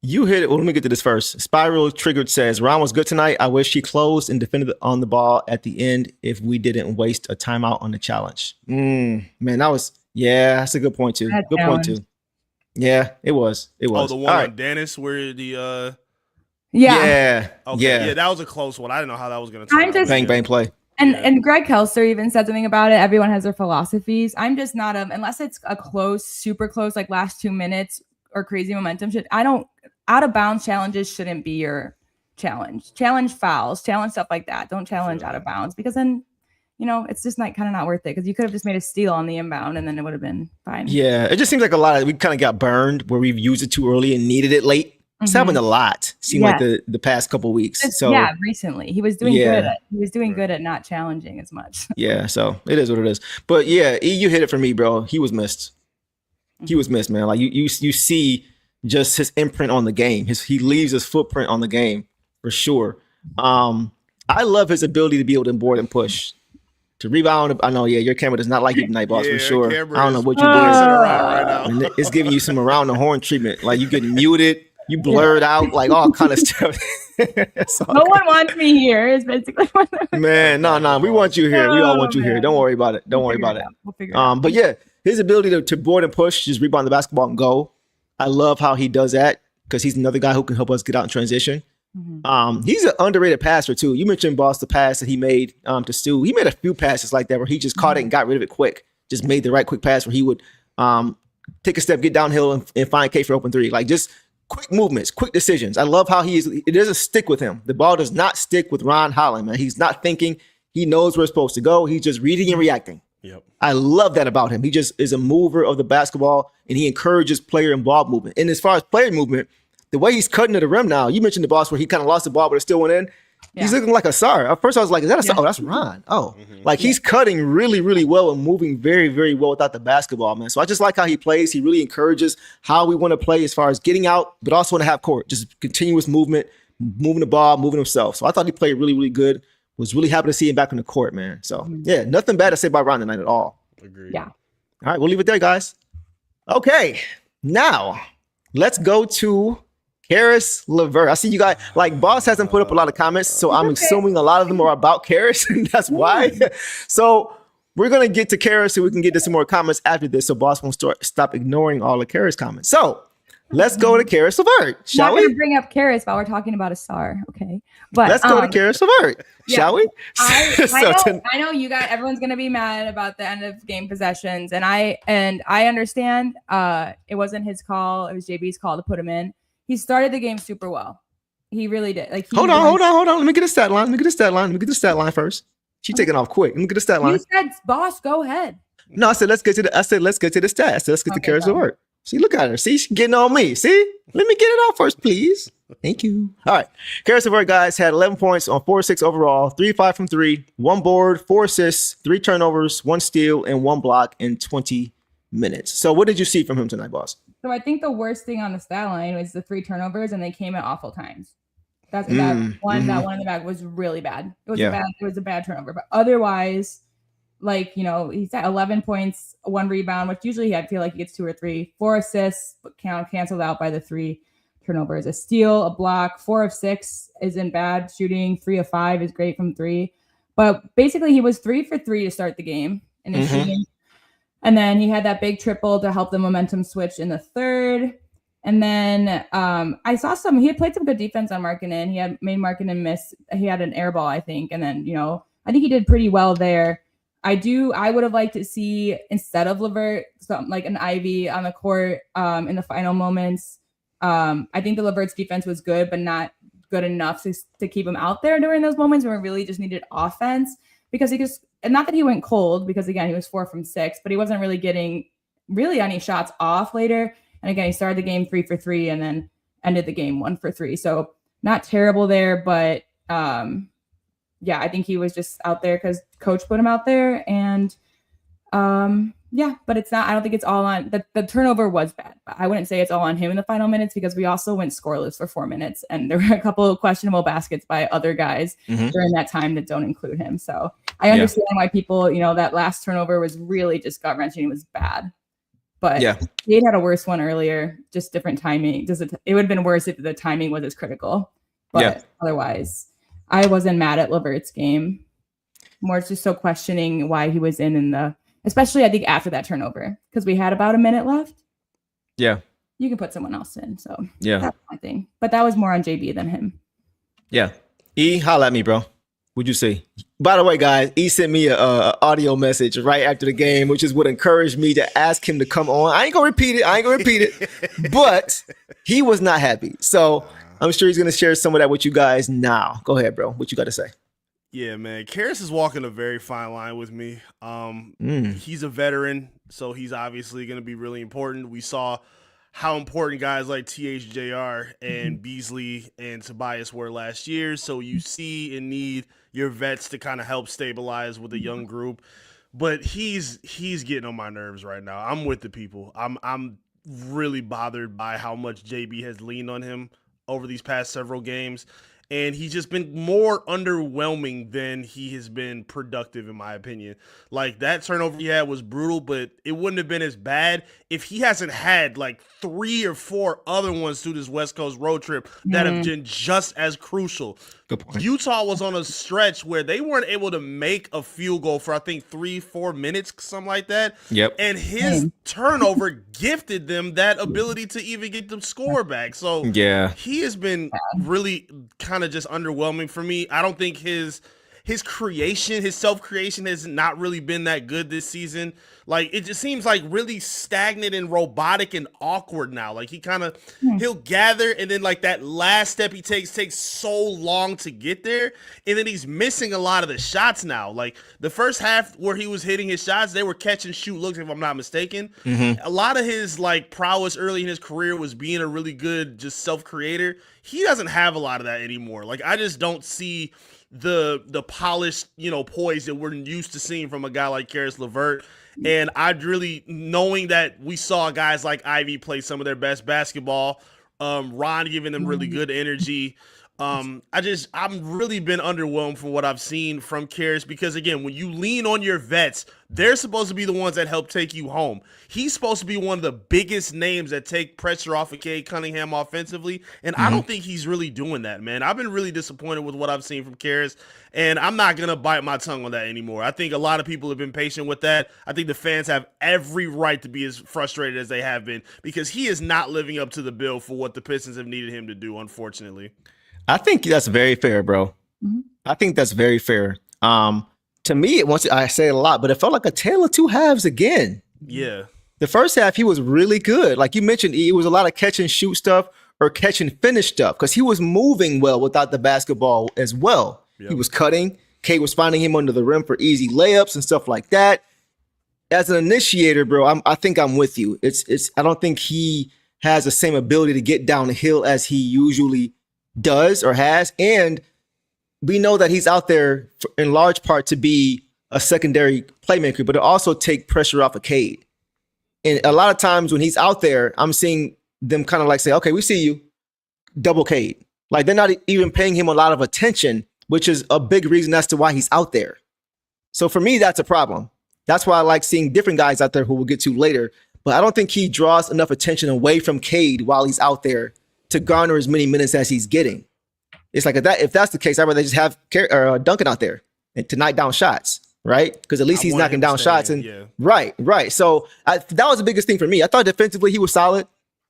You hit it. Well, let me get to this first. Spiral Triggered says, Ron was good tonight. I wish he closed and defended on the ball at the end if we didn't waste a timeout on the challenge. Man, that's a good point too. Good point too. Yeah, it was. Oh, the one on Dennis where the Yeah. Okay. Yeah, that was a close one. I didn't know how that was going to turn out. Bang play. And Greg Kelser even said something about it. Everyone has their philosophies. I'm just not unless it's a close, super close, like last 2 minutes or crazy momentum shit. Out of bounds challenges shouldn't be your challenge. Challenge fouls, challenge stuff like that. Don't challenge out of bounds because then, it's just kind of not worth it because you could have just made a steal on the inbound and then it would have been fine. Yeah, it just seems like we kind of got burned where we've used it too early and needed it late. It's happened a lot. Seemed like the past couple weeks. Recently he was doing good. He was doing good at not challenging as much. Yeah, so it is what it is. But yeah, you hit it for me, bro. He was missed. He was missed, man. Like you see just his imprint on the game. He leaves his footprint on the game for sure. I love his ability to be able to board and push. To rebound, I know, your camera does not like you tonight, boss, for sure. I don't know what you're doing. Right now. It's giving you some around the horn treatment. Like you get muted, you blurred out, like all kind of stuff. No one wants me here is basically what man, no. We want you here. We all want you here. Don't worry about it. We'll figure it out. But yeah, his ability to board and push, just rebound the basketball and go. I love how he does that because he's another guy who can help us get out in transition. He's an underrated passer too. You mentioned, boss, the pass that he made to Stu. He made a few passes like that where he just caught it and got rid of it quick. Just made the right quick pass where he would take a step, get downhill, and find K for open three. Like just quick movements, quick decisions. I love how it doesn't stick with him. The ball does not stick with Ron Holland, man. He's not thinking. He knows where it's supposed to go. He's just reading and reacting. Yep. I love that about him. He just is a mover of the basketball, and he encourages player and ball movement. And as far as player movement, the way he's cutting to the rim now, you mentioned the boss where he kind of lost the ball, but it still went in. Yeah. He's looking like a star. At first, I was like, is that a star? Oh, that's Ron. Oh, he's cutting really, really well and moving very, very well without the basketball, man. So I just like how he plays. He really encourages how we want to play as far as getting out, but also in the half court, just continuous movement, moving the ball, moving himself. So I thought he played really, really good. Was really happy to see him back on the court, man. So yeah, nothing bad to say about Ron tonight at all. Agreed. Yeah. All right, we'll leave it there, guys. Okay, now let's go to Karis LeVert. I see you guys, like boss hasn't put up a lot of comments, so I'm assuming a lot of them are about Karis, and that's why. So we're going to get to Karis so we can get to some more comments after this, so boss won't stop ignoring all the Karis comments. So let's go to Karis LeVert, shall we? I'm not going to bring up Karis while we're talking about a star, okay? But let's go to Karis LeVert, shall we? I know you guys, everyone's going to be mad about the end of game possessions, and I understand it wasn't his call. It was JB's call to put him in. He started the game super well. He really did. Like, hold on. Let me get a stat line. Let me get the stat line first. She's taking off quick. Let me get a stat line. You said, boss, go ahead. No, I said let's get to the stat. I said let's get to Karis LeVert. See, look at her. See, she's getting on me. See, let me get it out first, please. Thank you. All right. Karis LeVert, guys, had 11 points on 4-6 overall, 3-5 from 3, 1 board, 4 assists, 3 turnovers, 1 steal, and 1 block in 20 minutes. So what did you see from him tonight, boss? So I think the worst thing on the stat line was the 3 turnovers, and they came at awful times. That's that one in the back was really bad. It was a bad turnover. But otherwise, like, he's at 11 points, 1 rebound, which usually I feel like he gets 2 or 3, 4 assists, but canceled out by the 3 turnovers. A steal, a block, 4 of 6 isn't bad shooting. 3 of 5 is great from 3. But basically, he was 3 for 3 to start the game in his shooting. And then he had that big triple to help the momentum switch in the third. And then I saw he had played some good defense on Markkanen. He had made Markkanen miss. He had an air ball, I think. And then, I think he did pretty well there. I would have liked to see, instead of LeVert, something like an Ivy on the court in the final moments. I think the LeVert's defense was good, but not good enough to keep him out there during those moments where we really just needed offense, because and not that he went cold, because again, he was 4 from 6, but he wasn't really getting any shots off later. And again, he started the game 3 for 3 and then ended the game 1 for 3. So not terrible there, but I think he was just out there because coach put him out there. And but it's not, I don't think it's all on the turnover was bad, but I wouldn't say it's all on him in the final minutes, because we also went scoreless for 4 minutes and there were a couple of questionable baskets by other guys during that time that don't include him. So I understand why people, that last turnover was really just gut wrenching. It was bad, but Cade had a worse one earlier, just different timing. It would have been worse if the timing was as critical, but otherwise I wasn't mad at LeVert's game. More just so questioning why he was in especially I think after that turnover, because we had about a minute left. Yeah. You can put someone else in. So that's my thing. But that was more on JB than him. Yeah. Holla at me, bro. What'd you say? By the way, guys, E sent me a audio message right after the game, which is what encouraged me to ask him to come on. I ain't gonna repeat it, but he was not happy. So I'm sure he's gonna share some of that with you guys now. Go ahead, bro. What you got to say? Yeah, man. Karras is walking a very fine line with me. He's a veteran, so he's obviously going to be really important. We saw how important guys like THJR and Beasley and Tobias were last year. So you see and need your vets to kind of help stabilize with a young group. But he's getting on my nerves right now. I'm with the people. I'm really bothered by how much JB has leaned on him over these past several games. And he's just been more underwhelming than he has been productive, in my opinion. Like, that turnover he had was brutal, but it wouldn't have been as bad if he hasn't had like 3 or 4 other ones through this West Coast road trip that have been just as crucial. Good point. Utah was on a stretch where they weren't able to make a field goal for, I think, 3-4 minutes, something like that. Yep. And his turnover gifted them that ability to even get the score back. So he has been really kind of just underwhelming for me. I don't think his self-creation has not really been that good this season. Like, it just seems like really stagnant and robotic and awkward now. Like, he'll gather, and then like that last step he takes so long to get there, and then he's missing a lot of the shots now. Like, the first half where he was hitting his shots, they were catch and shoot looks, if I'm not mistaken. A lot of his like prowess early in his career was being a really good just self-creator. He doesn't have a lot of that anymore. Like, I just don't see the polished, poise that we're used to seeing from a guy like Caris LeVert. And I'd really, knowing that we saw guys like Ivy play some of their best basketball, Ron giving them really good energy. I'm really been underwhelmed from what I've seen from Caris, because again, when you lean on your vets, they're supposed to be the ones that help take you home. He's supposed to be one of the biggest names that take pressure off of Cade Cunningham offensively, and I don't think he's really doing that, man. I've been really disappointed with what I've seen from Caris, and I'm not going to bite my tongue on that anymore. I think a lot of people have been patient with that. I think the fans have every right to be as frustrated as they have been, because he is not living up to the bill for what the Pistons have needed him to do, unfortunately. I think that's very fair, bro. I think that's very fair. To me, I say it a lot, but it felt like a tale of two halves again. Yeah. The first half, he was really good. Like you mentioned, it was a lot of catch and shoot stuff or catch and finish stuff, because he was moving well without the basketball as well. Yep. He was cutting. Kate was finding him under the rim for easy layups and stuff like that. As an initiator, bro, I think I'm with you. I don't think he has the same ability to get down the hill as he usually does or has. And we know that he's out there in large part to be a secondary playmaker, but to also take pressure off of Cade. And a lot of times when he's out there, I'm seeing them kind of like say, okay, we see you, double Cade. Like they're not even paying him a lot of attention, which is a big reason as to why he's out there. So for me, that's a problem. That's why I like seeing different guys out there who we'll get to later. But I don't think he draws enough attention away from Cade while he's out there to garner as many minutes as he's getting. It's like if that's the case, I'd rather just have Duncan out there and to knock down shots, right? Because at least he's knocking down shots. Right. So that was the biggest thing for me. I thought defensively he was solid,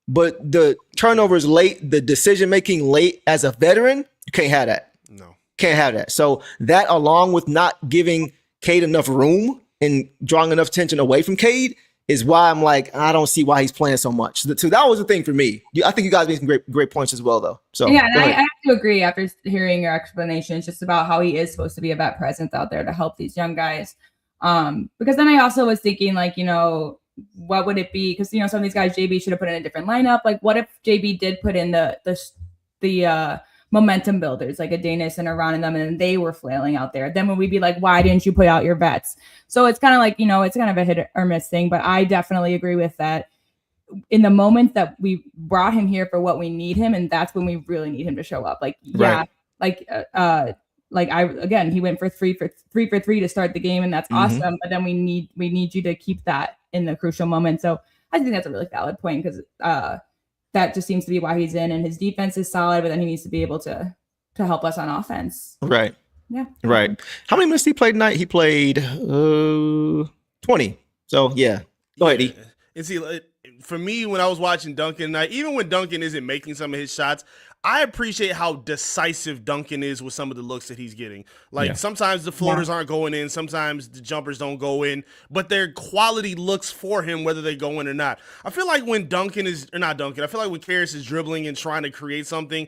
but the turnovers late, the decision making late as a veteran, you can't have that. No, can't have that. So that, along with not giving Cade enough room and drawing enough attention away from Cade, is why I'm like, I don't see why he's playing so much. So that was the thing for me. I think you guys made some great points as well, though. So yeah, and I have to agree after hearing your explanations just about how he is supposed to be a vet presence out there to help these young guys. Because then I also was thinking, like, what would it be? Because some of these guys JB should have put in a different lineup. Like, what if JB did put in the momentum builders like a Danis and a Ron and them, and they were flailing out there? Then would we be like, why didn't you put out your vets? So it's kind of like, it's kind of a hit or miss thing, but I definitely agree with that. In the moment that we brought him here for what we need him, and that's when we really need him to show up. Like, yeah, right. He went for three for three to start the game, and that's awesome. But then we need you to keep that in the crucial moment. So I think that's a really valid point, because that just seems to be why he's in, and his defense is solid, but then he needs to be able to help us on offense. Right. Yeah. Right. How many minutes did he play tonight? He played 20. So yeah. Go ahead, E. And see, for me, when I was watching Duncan tonight, even when Duncan isn't making some of his shots, I appreciate how decisive Duncan is with some of the looks that he's getting. Like, sometimes the floaters aren't going in, sometimes the jumpers don't go in, but they're quality looks for him, whether they go in or not. I feel like when I feel like when Karras is dribbling and trying to create something,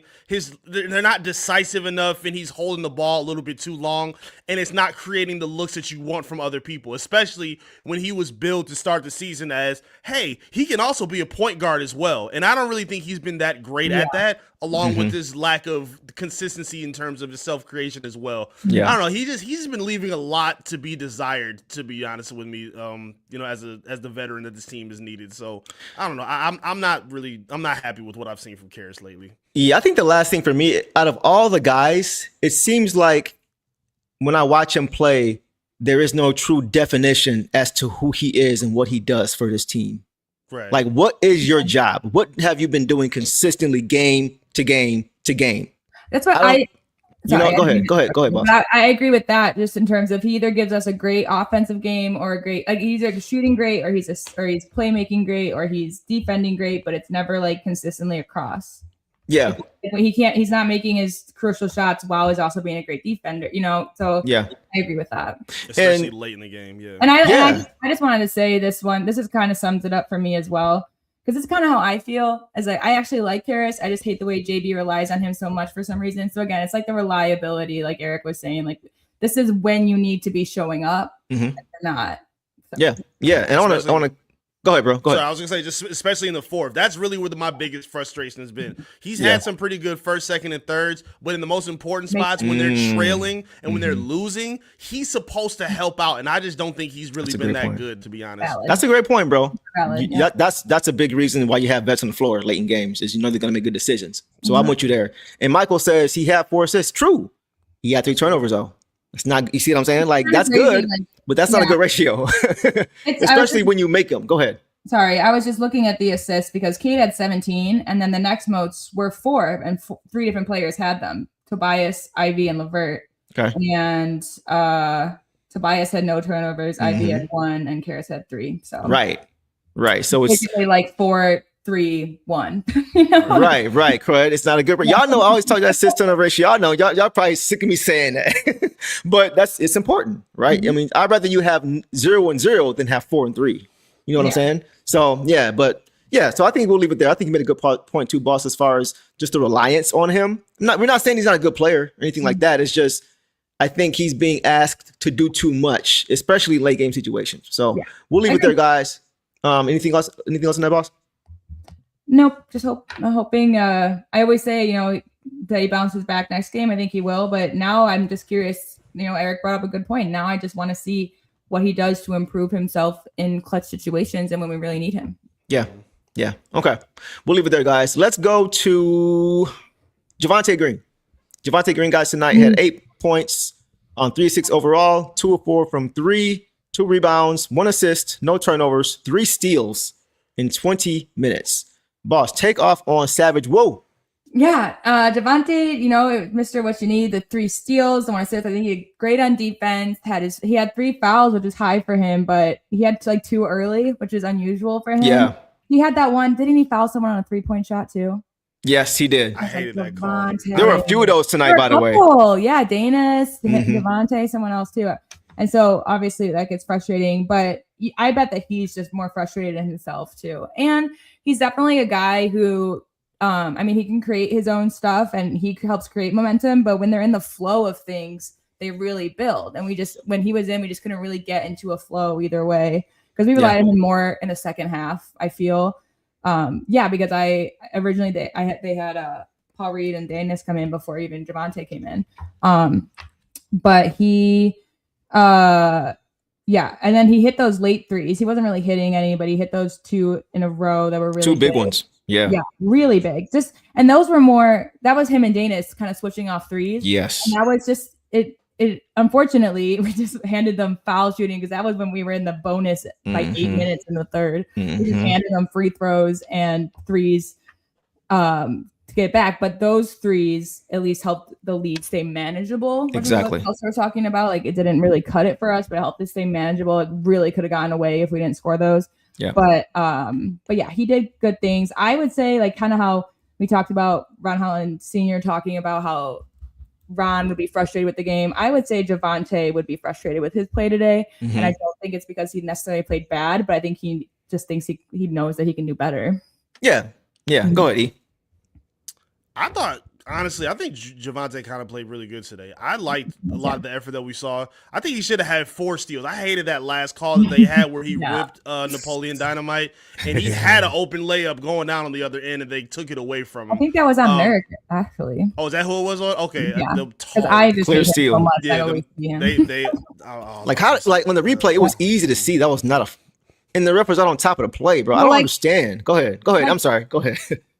they're not decisive enough, and he's holding the ball a little bit too long, and it's not creating the looks that you want from other people, especially when he was billed to start the season as, hey, he can also be a point guard as well. And I don't really think he's been that great at that, along with this lack of consistency in terms of his self-creation as well. Yeah. I don't know. He's been leaving a lot to be desired, to be honest with me, as the veteran that this team is needed. So I don't know. I'm not happy with what I've seen from Karras lately. Yeah, I think the last thing for me, out of all the guys, it seems like when I watch him play, there is no true definition as to who he is and what he does for this team. Right. Like, what is your job? What have you been doing consistently game to game to game? That's what go ahead, boss. I agree with that. Just in terms of, he either gives us a great offensive game or a great, like, he's either shooting great or he's playmaking great or he's defending great, but it's never like consistently across. Yeah. He's not making his crucial shots while he's also being a great defender, So yeah, I agree with that. Especially late in the game. Yeah. And I just wanted to say this is kind of sums it up for me as well. Because it's kind of how I feel. As I actually like Karras. I just hate the way JB relies on him so much for some reason. So again, it's like the reliability, like Eric was saying, like, this is when you need to be showing up and not. So. Yeah. And I want to go ahead, bro. Go ahead. I was gonna say, just especially in the fourth, that's really where my biggest frustration has been. He's had some pretty good first, second, and thirds, but in the most important spots, when they're trailing and when they're losing, he's supposed to help out, and I just don't think he's really been that good, to be honest. Valid. That's a great point, bro. Valid, That's a big reason why you have vets on the floor late in games, is they're gonna make good decisions. So I'm with you there. And Michael says he had 4 assists. True, he had 3 turnovers though. It's not. You see what I'm saying? Like, that's good, but that's not a good ratio, especially when you make them. Go ahead. Sorry, I was just looking at the assists because Cade had 17, and then the next most were 4, and 3 different players had them: Tobias, Ivy, and LeVert. Okay. And Tobias had no turnovers, Ivy had 1, and Karras had 3. So right. So it's basically like 4, 3, 1. Right. Correct. It's not a good. Y'all know I always talk that assist turnover ratio. Y'all know y'all probably sick of me saying that, but it's important, right? I mean, I'd rather you have 0 and 0 than have 4 and 3. You know what I'm saying? So, so I think we'll leave it there. I think you made a good point too, boss, as far as just the reliance on him. We're not saying he's not a good player or anything like that. It's just, I think he's being asked to do too much, especially late game situations. So we'll leave it there, guys. Anything else in that, boss? Nope. Just hoping, I always say, that he bounces back next game. I think he will, but now I'm just curious, Eric brought up a good point. Now I just want to see what he does to improve himself in clutch situations and when we really need him. Yeah. Okay. We'll leave it there, guys. Let's go to Javonte Green. Javonte Green, guys, tonight had 8 points on 3-6 overall, 2 of 4 from 3, 2 rebounds, 1 assist, no turnovers, 3 steals in 20 minutes. Boss, take off on Savage. Whoa. Yeah, Devontae, Mr. What You Need, the 3 steals, the 1 assist. I think he did great on defense. He had 3 fouls, which is high for him, but he had 2 early, which is unusual for him. Yeah. He had that one. Didn't he foul someone on a 3-point shot too? Yes, he did. I hated that call. There were a few of those tonight, by the way. Yeah, Danis, Devontae, someone else too. And so obviously that gets frustrating, but I bet that he's just more frustrated in himself too. And he's definitely a guy who, he can create his own stuff and he helps create momentum, but when they're in the flow of things, they really build. And when he was in, we just couldn't really get into a flow either way because we relied on him more in the second half, I feel. Because I originally they had Paul Reed and Danis come in before even Javonte came in. But he and then he hit those late threes. He wasn't really hitting any, but he hit those 2 in a row that were really 2 big ones. Yeah, really big. And those were more. That was him and Danis kind of switching off threes. Yes, and that was just it. Unfortunately, we just handed them foul shooting because that was when we were in the bonus 8 minutes in the third. We just handed them free throws and threes to get back. But those threes at least helped the lead stay manageable. Exactly. What else we're talking about. Like it didn't really cut it for us, but it helped us stay manageable. It really could have gotten away if we didn't score those. Yeah. But yeah, he did good things. I would say like kind of how we talked about Ron Holland Sr. talking about how Ron would be frustrated with the game. I would say Javonte would be frustrated with his play today. And I don't think it's because he necessarily played bad, but I think he just thinks he knows that he can do better. Yeah. Go ahead, E. I think Javonte kind of played really good today. I liked a lot of the effort that we saw. I think he should have had 4 steals. I hated that last call that they had where he ripped Napoleon Dynamite, and he had an open layup going down on the other end, and they took it away from him. I think that was on Merrick, actually. Oh, is that who it was on? Okay. Because I just clear steal. so much. Yeah, I always see him. They like when the replay, it was easy to see that was not and the ref was out on top of the play, bro. I don't understand. Go ahead. I'm sorry. Go ahead.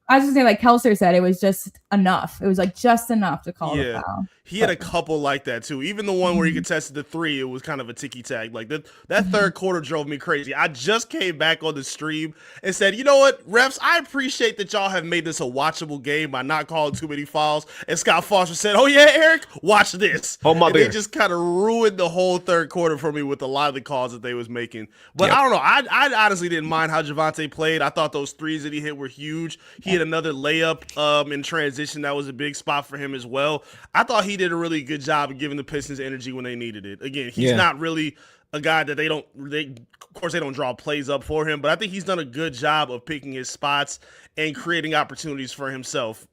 I was just saying, like Kelser said, it was just enough. It was like just enough to call the foul. He had a couple like that too. Even the one where he contested the 3, it was kind of a ticky tack. Like that third quarter drove me crazy. I just came back on the stream and said, you know what, refs, I appreciate that y'all have made this a watchable game by not calling too many fouls. And Scott Foster said, oh yeah, Eric, watch this. Oh my They just kind of ruined the whole third quarter for me with a lot of the calls that they was making. But I don't know. I honestly didn't mind how Javonte played. I thought those 3s that he hit were huge. He had another layup in transition. That was a big spot for him as well. I thought he did a really good job of giving the Pistons energy when they needed it. Again, he's not really a guy that they don't draw plays up for him, but I think he's done a good job of picking his spots and creating opportunities for himself.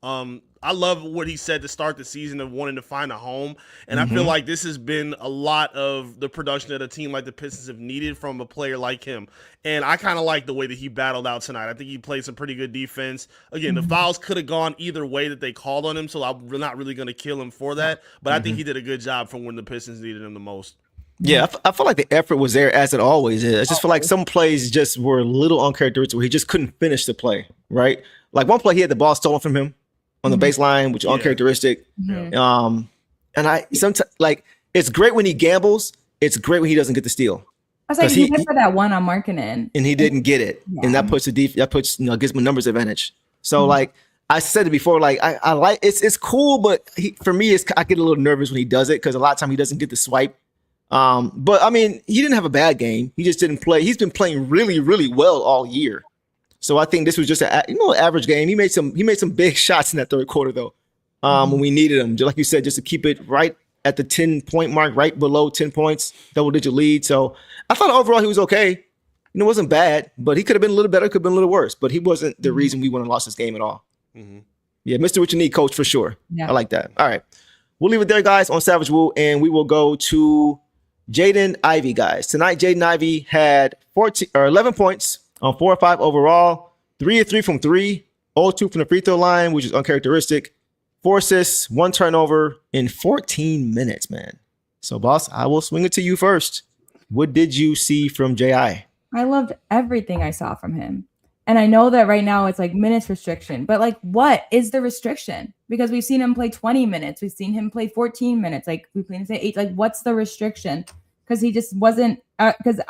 I love what he said to start the season of wanting to find a home, and I feel like this has been a lot of the production that a team like the Pistons have needed from a player like him. And I kind of like the way that he battled out tonight. I think he played some pretty good defense. Again, the fouls could have gone either way that they called on him, so I'm not really going to kill him for that. But I think he did a good job from when the Pistons needed him the most. Yeah, I feel like the effort was there as it always is. I just feel like some plays just were a little uncharacteristic where he just couldn't finish the play, right? Like one play, he had the ball stolen from him on the baseline, which is uncharacteristic. And I sometimes like it's great when he gambles. It's great when he doesn't get the steal. I was like, he went for that one on Markkanen, and he didn't get it, and that puts gives him a numbers advantage. So like I said it before, like I like it's cool, but for me, I get a little nervous when he does it because a lot of time he doesn't get the swipe. But I mean, he didn't have a bad game. He just didn't play. He's been playing really, really well all year. So I think this was just an average game. He made some big shots in that third quarter though. When we needed him, just like you said, just to keep it right at the 10-point mark, right below 10 points, double-digit lead. So I thought overall he was okay. It wasn't bad, but he could have been a little better, could have been a little worse. But he wasn't the reason we wouldn't have lost this game at all. Yeah, Mr. What You Need, coach, for sure. Yeah. I like that. All right. We'll leave it there, guys, on Savage Woo, and we will go to Jaden Ivey, guys. Tonight, Jaden Ivey had 11 points on 4 or 5 overall, 3 of 3 from 3, 0-2 from the free throw line, which is uncharacteristic. 4 assists, 1 turnover in 14 minutes, man. So, boss, I will swing it to you first. What did you see from J.I.? I loved everything I saw from him. And I know that right now it's like minutes restriction, but like, what is the restriction? Because we've seen him play 20 minutes. We've seen him play 14 minutes. Like we've seen him say 8. Like, what's the restriction? Because he just wasn't, because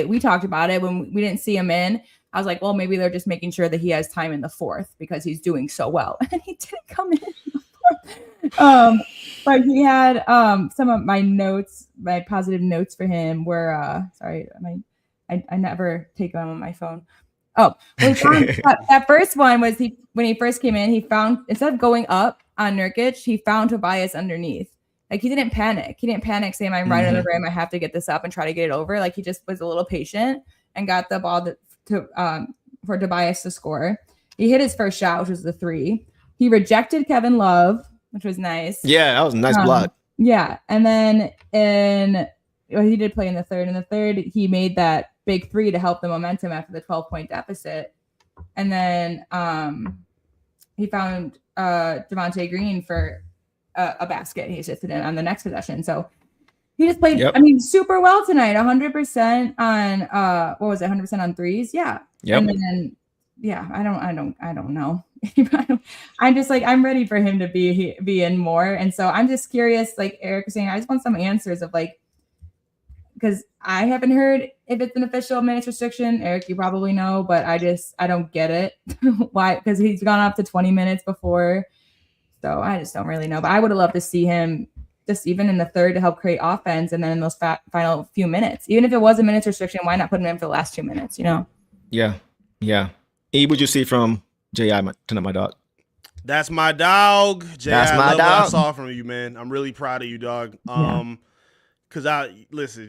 we talked about it when we didn't see him in. I was like, well, maybe they're just making sure that he has time in the fourth because he's doing so well. And he didn't come in the fourth. But he had some of my notes, my positive notes for him were, sorry, I never take them on my phone. Oh, well, that first one was when he first came in, he found, instead of going up on Nurkic, he found Tobias underneath. Like he didn't panic. He didn't panic saying, I'm right on the rim. I have to get this up and try to get it over. Like he just was a little patient and got the ball for Tobias to score. He hit his first shot, which was the 3. He rejected Kevin Love, which was nice. Yeah, that was a nice block. Yeah. And then he did play in the third. In the third, he made that big 3 to help the momentum after the 12-point deficit. And then he found Devontae Green for a basket. He assisted in on the next possession. So he just played, I mean, super well tonight. 100% on what was it? 100% on threes. Yeah. Yep. And then I don't know. I'm just like, I'm ready for him to be in more. And so I'm just curious, like Eric was saying, I just want some answers of like, because I haven't heard if it's an official minutes restriction. Eric, you probably know, but I don't get it. Why? Because he's gone up to 20 minutes before. So I just don't really know. But I would have loved to see him just even in the third to help create offense. And then in those final few minutes, even if it was a minutes restriction, why not put him in for the last 2 minutes, you know? Yeah. Yeah. E, what'd you see from J.I. tonight, my dog? That's my dog. J.I. That's my I love dog. what I saw from you, man. I'm really proud of you, dog. Because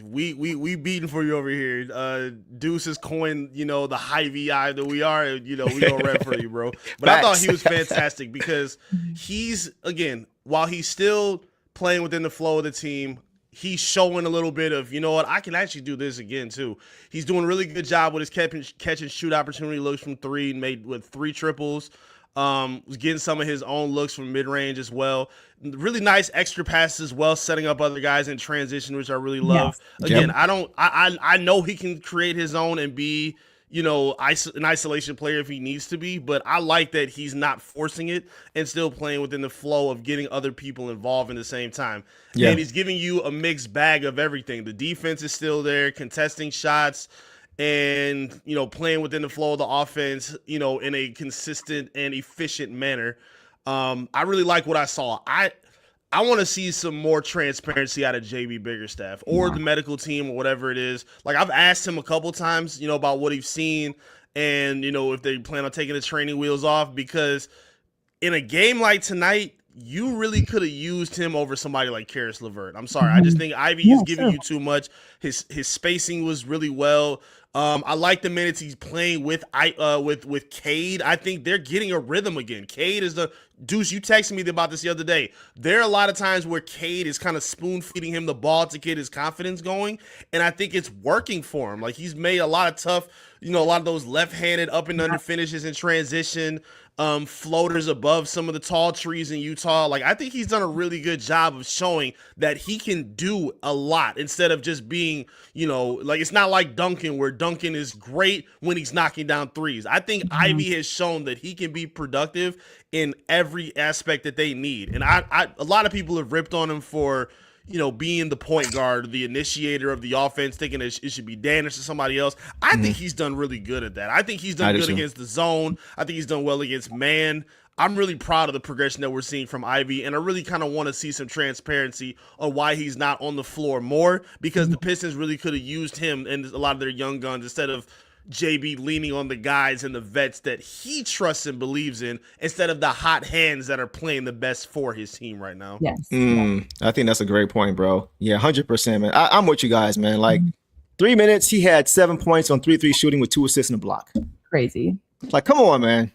we beating for you over here. Deuce has coined, the high VI that we are. We gonna rep for you, bro. But I thought he was fantastic because he's, again, while he's still playing within the flow of the team, he's showing a little bit of, I can actually do this again too. He's doing a really good job with his catch and shoot opportunity looks from 3, made with 3 triples. Was getting some of his own looks from mid-range as well. Really nice extra passes as well, setting up other guys in transition, which I really love. Yes. Again, I know he can create his own and be, an isolation player if he needs to be, but I like that he's not forcing it and still playing within the flow of getting other people involved in the same time. Yeah. And he's giving you a mixed bag of everything. The defense is still there, contesting shots, and playing within the flow of the offense, in a consistent and efficient manner. I really like what I saw. I want to see some more transparency out of JB Biggerstaff or the medical team or whatever it is. Like I've asked him a couple times, about what he's seen and if they plan on taking the training wheels off, because in a game like tonight, you really could have used him over somebody like Karis LeVert. I'm sorry. I just think Ivy is giving you too much. His spacing was really well. I like the minutes he's playing with Cade. I think they're getting a rhythm again. Cade is the Deuce. You texted me about this the other day. There are a lot of times where Cade is kind of spoon feeding him the ball to get his confidence going, and I think it's working for him. Like he's made a lot of tough, a lot of those left-handed up and under finishes in transition. Floaters above some of the tall trees in Utah. Like I think he's done a really good job of showing that he can do a lot instead of just being, like it's not like Duncan where Duncan is great when he's knocking down threes. I think Ivy has shown that he can be productive in every aspect that they need. And a lot of people have ripped on him for, being the point guard, the initiator of the offense, thinking it should be Danish or somebody else. I think he's done really good at that. I think he's done good against the zone. I think he's done well against man. I'm really proud of the progression that we're seeing from Ivy, and I really kind of want to see some transparency on why he's not on the floor more, because the Pistons really could have used him and a lot of their young guns instead of JB leaning on the guys and the vets that he trusts and believes in instead of the hot hands that are playing the best for his team right now. Yes. I think that's a great point, bro. Yeah, 100%, man. I'm with you guys, man. Like 3 minutes, he had 7 points on 3-3 shooting with 2 assists and a block. Crazy. Like, come on, man.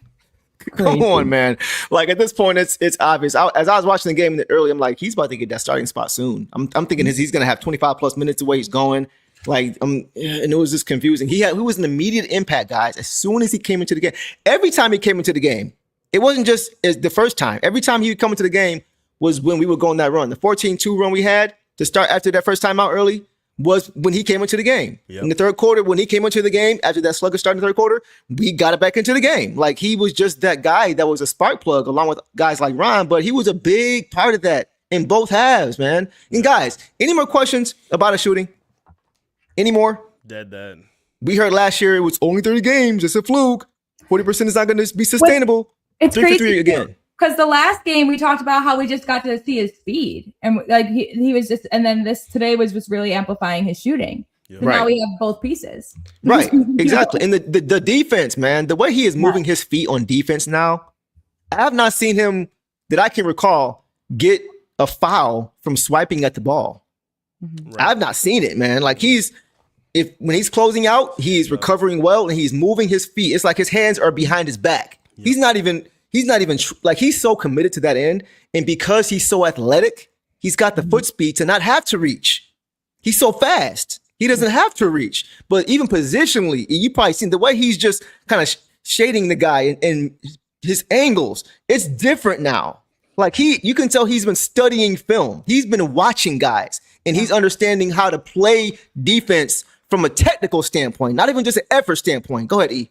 Come on, man. Like at this point, it's obvious. As I was watching the game early, I'm like, he's about to get that starting spot soon. I'm thinking he's going to have 25 plus minutes the way he's going. Like, and it was just confusing. He was an immediate impact, guys. As soon as he came into the game, every time he came into the game, it wasn't just the first time. Every time he would come into the game was when we were going that run. The 14-2 run we had to start after that first time out early was when he came into the game. Yep. In the third quarter, when he came into the game, after that sluggish start in the third quarter, we got it back into the game. Like, he was just that guy that was a spark plug along with guys like Ron, but he was a big part of that in both halves, man. And guys, any more questions about a shooting? Any more? Dead. We heard last year it was only 30 games. It's a fluke. 40% is not going to be sustainable. It's 3 for 3 crazy again. because the last game we talked about how we just got to see his speed, and like he was just, and then this today was just really amplifying his shooting. Yeah. So now we have both pieces. Right, exactly. And the defense, man, the way he is moving his feet on defense now, I have not seen him that I can recall get a foul from swiping at the ball. Mm-hmm. Right. I've not seen it, man. Like, when he's closing out, he's recovering well and he's moving his feet. It's like his hands are behind his back. Yeah. He's not even like, he's so committed to that end. And because he's so athletic, he's got the foot speed to not have to reach. He's so fast. He doesn't have to reach. But even positionally, you probably seen the way he's just kind of shading the guy and his angles. It's different now. Like, you can tell he's been studying film. He's been watching guys and he's understanding how to play defense from a technical standpoint, not even just an effort standpoint. Go ahead, E.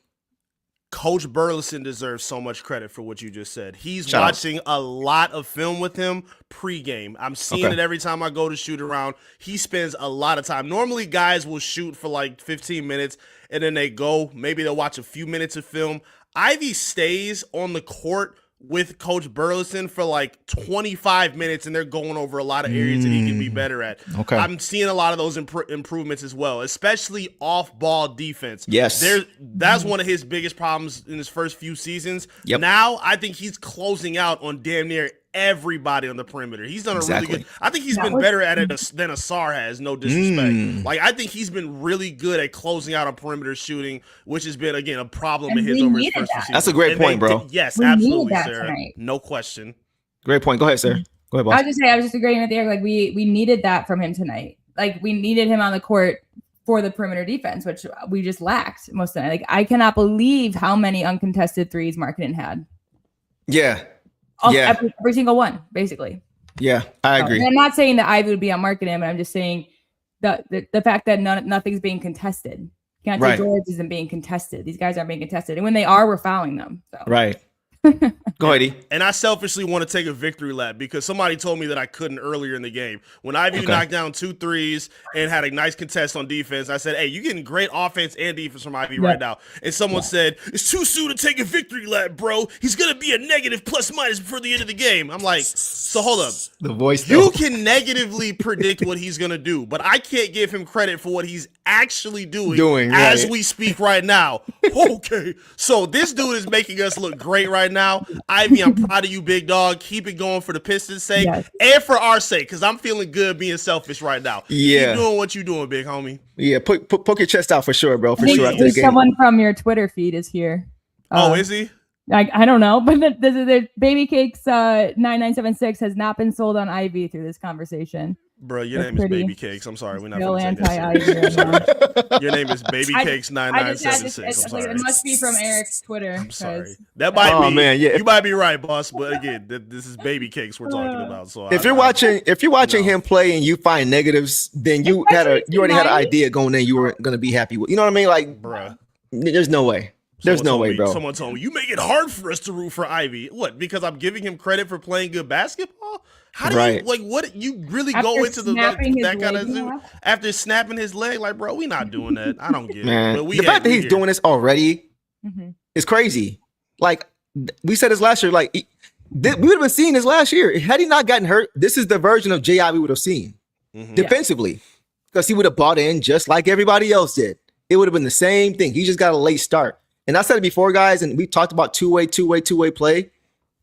Coach Burleson deserves so much credit for what you just said. He's Shout out. watching a lot of film with him pregame. I'm seeing it every time I go to shoot around. He spends a lot of time. Normally, guys will shoot for like 15 minutes and then they go. Maybe they'll watch a few minutes of film. Ivy stays on the court with Coach Burleson for like 25 minutes, and they're going over a lot of areas that he can be better at. Okay. I'm seeing a lot of those improvements as well, especially off-ball defense. Yes. That's one of his biggest problems in his first few seasons. Yep. Now, I think he's closing out on damn near everybody on the perimeter. He's done a really good. I think he's been better at it than Asar has, no disrespect. Like, I think he's been really good at closing out on perimeter shooting, which has been, again, a problem of his over his first few seasons. That's a great point, bro. Yes, We absolutely, needed that Sarah. tonight. No question. Great point. Go ahead, sir. Go ahead, boss. I was just agreeing with Eric. Like, we needed that from him tonight. Like, we needed him on the court for the perimeter defense, which we just lacked most of the night. Like, I cannot believe how many uncontested threes Markkanen had. Yeah. Every single one, basically. Yeah, I agree. And I'm not saying that Ivy would be on Markkanen, but I'm just saying the fact that nothing's being contested. Can't say George isn't being contested. These guys aren't being contested, and when they are, we're fouling them. So. Right. Go ahead, E. And I selfishly want to take a victory lap because somebody told me that I couldn't earlier in the game. When Ivy knocked down 2 threes and had a nice contest on defense, I said, hey, you're getting great offense and defense from Ivy right now. And someone said, it's too soon to take a victory lap, bro. He's going to be a negative plus minus before the end of the game. I'm like, so hold up. The voice, You can negatively predict what he's going to do, but I can't give him credit for what he's actually doing as we speak right now. Okay. So this dude is making us look great right now. Ivy, I'm proud of you, big dog. Keep it going for the Pistons' sake and for our sake, because I'm feeling good being selfish right now. Yeah. Keep doing what you're doing, big homie. Yeah, poke your chest out for sure, bro. For I think sure after the game. someone from your Twitter feed is here. Is he? I don't know, but the Baby Cakes 9976 has not been sold on Ivy through this conversation. Bro, your That's name is pretty. Baby Cakes. I'm sorry. We're not Still going to take anti-Ivy. that serious. Your name is Baby Cakes I just 9976. I'm sorry. it must be from Eric's Twitter. I'm sorry. 'cause- That might be. Man, yeah. You might be right, boss. But again, this is Baby Cakes we're talking about. So If you're watching him play and you find negatives, then you already had an idea going in you were gonna be happy with. You know what I mean? Like, bruh. there's no way. There's no way, bro. Someone told me you make it hard for us to root for Ivy. What? Because I'm giving him credit for playing good basketball? How do you like? What you really go into that kind of zoo after snapping his leg? Like, bro, we not doing that. I don't get it. But the fact that he's doing this already is crazy. Like we said this last year. Like we would have been seeing this last year had he not gotten hurt. This is the version of J.I. we would have seen defensively because he would have bought in just like everybody else did. It would have been the same thing. He just got a late start. And I said it before, guys, and we talked about two-way play.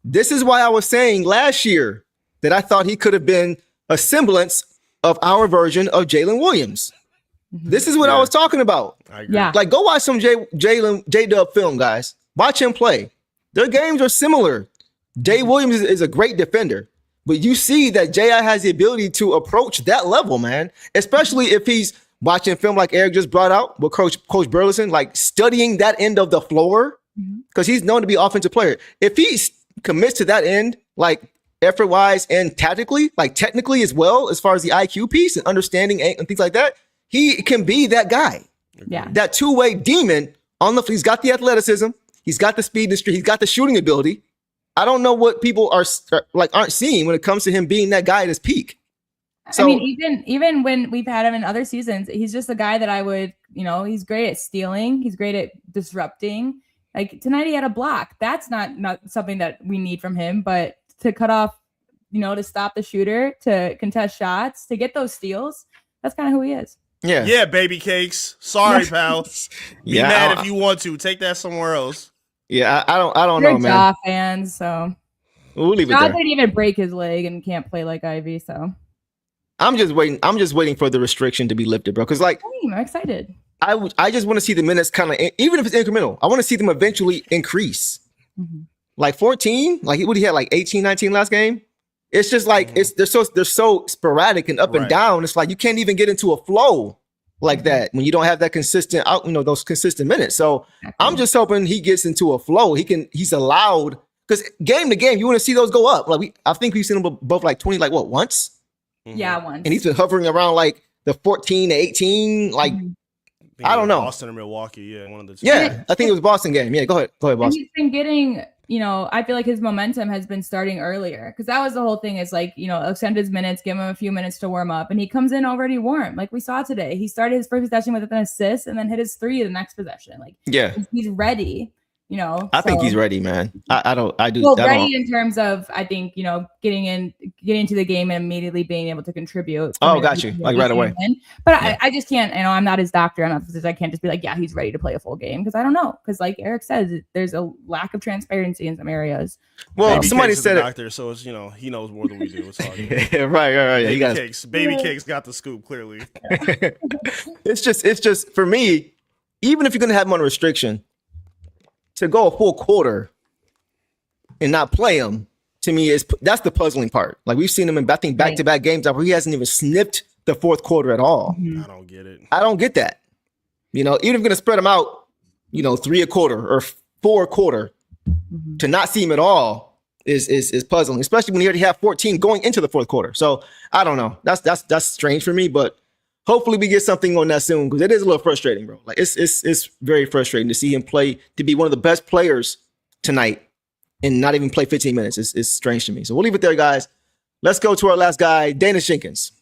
This is why I was saying last year that I thought he could have been a semblance of our version of Jalen Williams. This is what I was talking about. I agree. Yeah. Like, go watch some J-Dub film, guys. Watch him play. Their games are similar. Jay Williams is a great defender, but you see that J.I. has the ability to approach that level, man, especially if he's watching film like Eric just brought out with Coach Burleson, like studying that end of the floor because he's known to be an offensive player. If he commits to that end, like effort-wise and tactically, like technically as well, as far as the IQ piece and understanding and things like that, he can be that guy. Yeah. That two-way demon on the. He's got the athleticism. He's got the speed, he's got the shooting ability. I don't know what people aren't seeing when it comes to him being that guy at his peak. So, I mean, even when we've had him in other seasons, he's just a guy that I would, he's great at stealing. He's great at disrupting. Like tonight, he had a block. That's not something that we need from him, but to cut off, to stop the shooter, to contest shots, to get those steals, that's kind of who he is. Yeah. Yeah, baby cakes. Sorry, pal. Be mad if you want to. Take that somewhere else. Yeah, I don't We're know, man. Ja fans, so we'll leave it Ja there. didn't even break his leg and can't play like Ivy, so I'm just waiting for the restriction to be lifted, bro. Because I'm excited. I just want to see the minutes kind of, even if it's incremental, I want to see them eventually increase. Mm-hmm. Like 14, like what he had, like 18, 19 last game. It's just like they're so sporadic and up and down. It's like you can't even get into a flow like that when you don't have that consistent those consistent minutes. So I'm just hoping he gets into a flow. He's allowed, because game to game you want to see those go up. Like I think we've seen them both like 20, like what, once? Yeah, once. And he's been hovering around like the 14 to 18, like. I don't know. Boston or Milwaukee, yeah, one of the two. Yeah, I think it was Boston game. Yeah, go ahead, Boston. And he's been getting, I feel like his momentum has been starting earlier, because that was the whole thing. Is like, extend his minutes, give him a few minutes to warm up, and he comes in already warm. Like we saw today, he started his first possession with an assist, and then hit his 3 the next possession. Like, yeah, he's ready. I think he's ready, man. I do. Well, ready in terms of, I think, getting into the game and immediately being able to contribute. Oh, got you. Like right away. But yeah. I just can't, I'm not his doctor. I'm not physician. I can't just be like, yeah, he's ready to play a full game, because I don't know. Because like Eric says, there's a lack of transparency in some areas. Well, Baby somebody Cakes said is it. the doctor, so it's, he knows more than we do. It's hard. right. Yeah, Baby Cakes got the scoop, clearly. It's just for me, even if you're gonna have him on a restriction, to go a full quarter and not play him, to me, that's the puzzling part. Like we've seen him in, I think, back-to-back games where he hasn't even snipped the fourth quarter at all. I don't get it. I don't get that. Even if you're gonna spread him out, 3 a quarter or 4 a quarter, to not see him at all is puzzling, especially when you already have 14 going into the fourth quarter. So I don't know. That's strange for me, but hopefully we get something on that soon, because it is a little frustrating, bro. Like it's very frustrating to see him play, to be one of the best players tonight and not even play 15 minutes. It's strange to me. So we'll leave it there, guys. Let's go to our last guy, Dana Shinkins.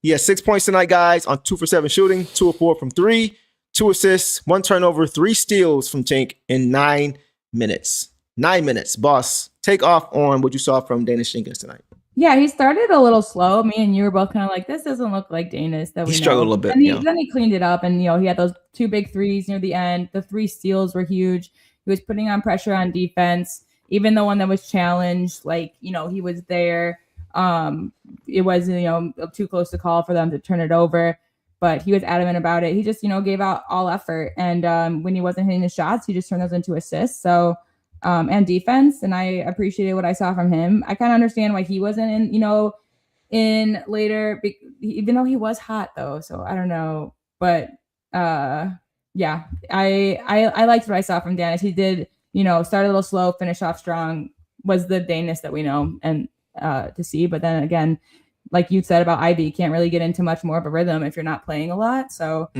He has 6 points tonight, guys, on 2 for 7 shooting, 2 of 4 from 3, 2 assists, 1 turnover, 3 steals from Tink in 9 minutes. 9 minutes, boss. Take off on what you saw from Dana Shinkins tonight. Yeah, he started a little slow. Me and you were both kind of like, this doesn't look like Dana's that we He struggled know. a little bit. And then he cleaned it up, and he had those 2 big threes near the end. The 3 steals were huge. He was putting on pressure on defense. Even the one that was challenged, like, he was there. It was, too close to call for them to turn it over, but he was adamant about it. He just, gave out all effort. And when he wasn't hitting the shots, he just turned those into assists. So, and defense. And I appreciated what I saw from him. I kind of understand why he wasn't in later, even though he was hot though. So I don't know, but yeah, I liked what I saw from Danis. He did, start a little slow, finish off strong, was the Danis that we know and to see. But then again, like you said about Ivy, you can't really get into much more of a rhythm if you're not playing a lot. So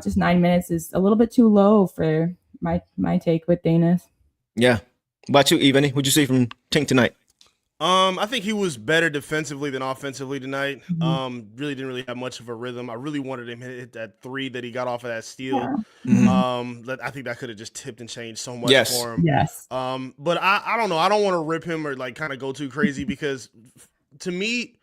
just 9 minutes is a little bit too low for my take with Danis. Yeah. What about you, Evany? What'd you see from Tink tonight? I think he was better defensively than offensively tonight. Really didn't have much of a rhythm. I really wanted him to hit that 3 that he got off of that steal. I think that could have just tipped and changed so much for him. Yes. But I don't know. I don't want to rip him or like kind of go too crazy, because to me,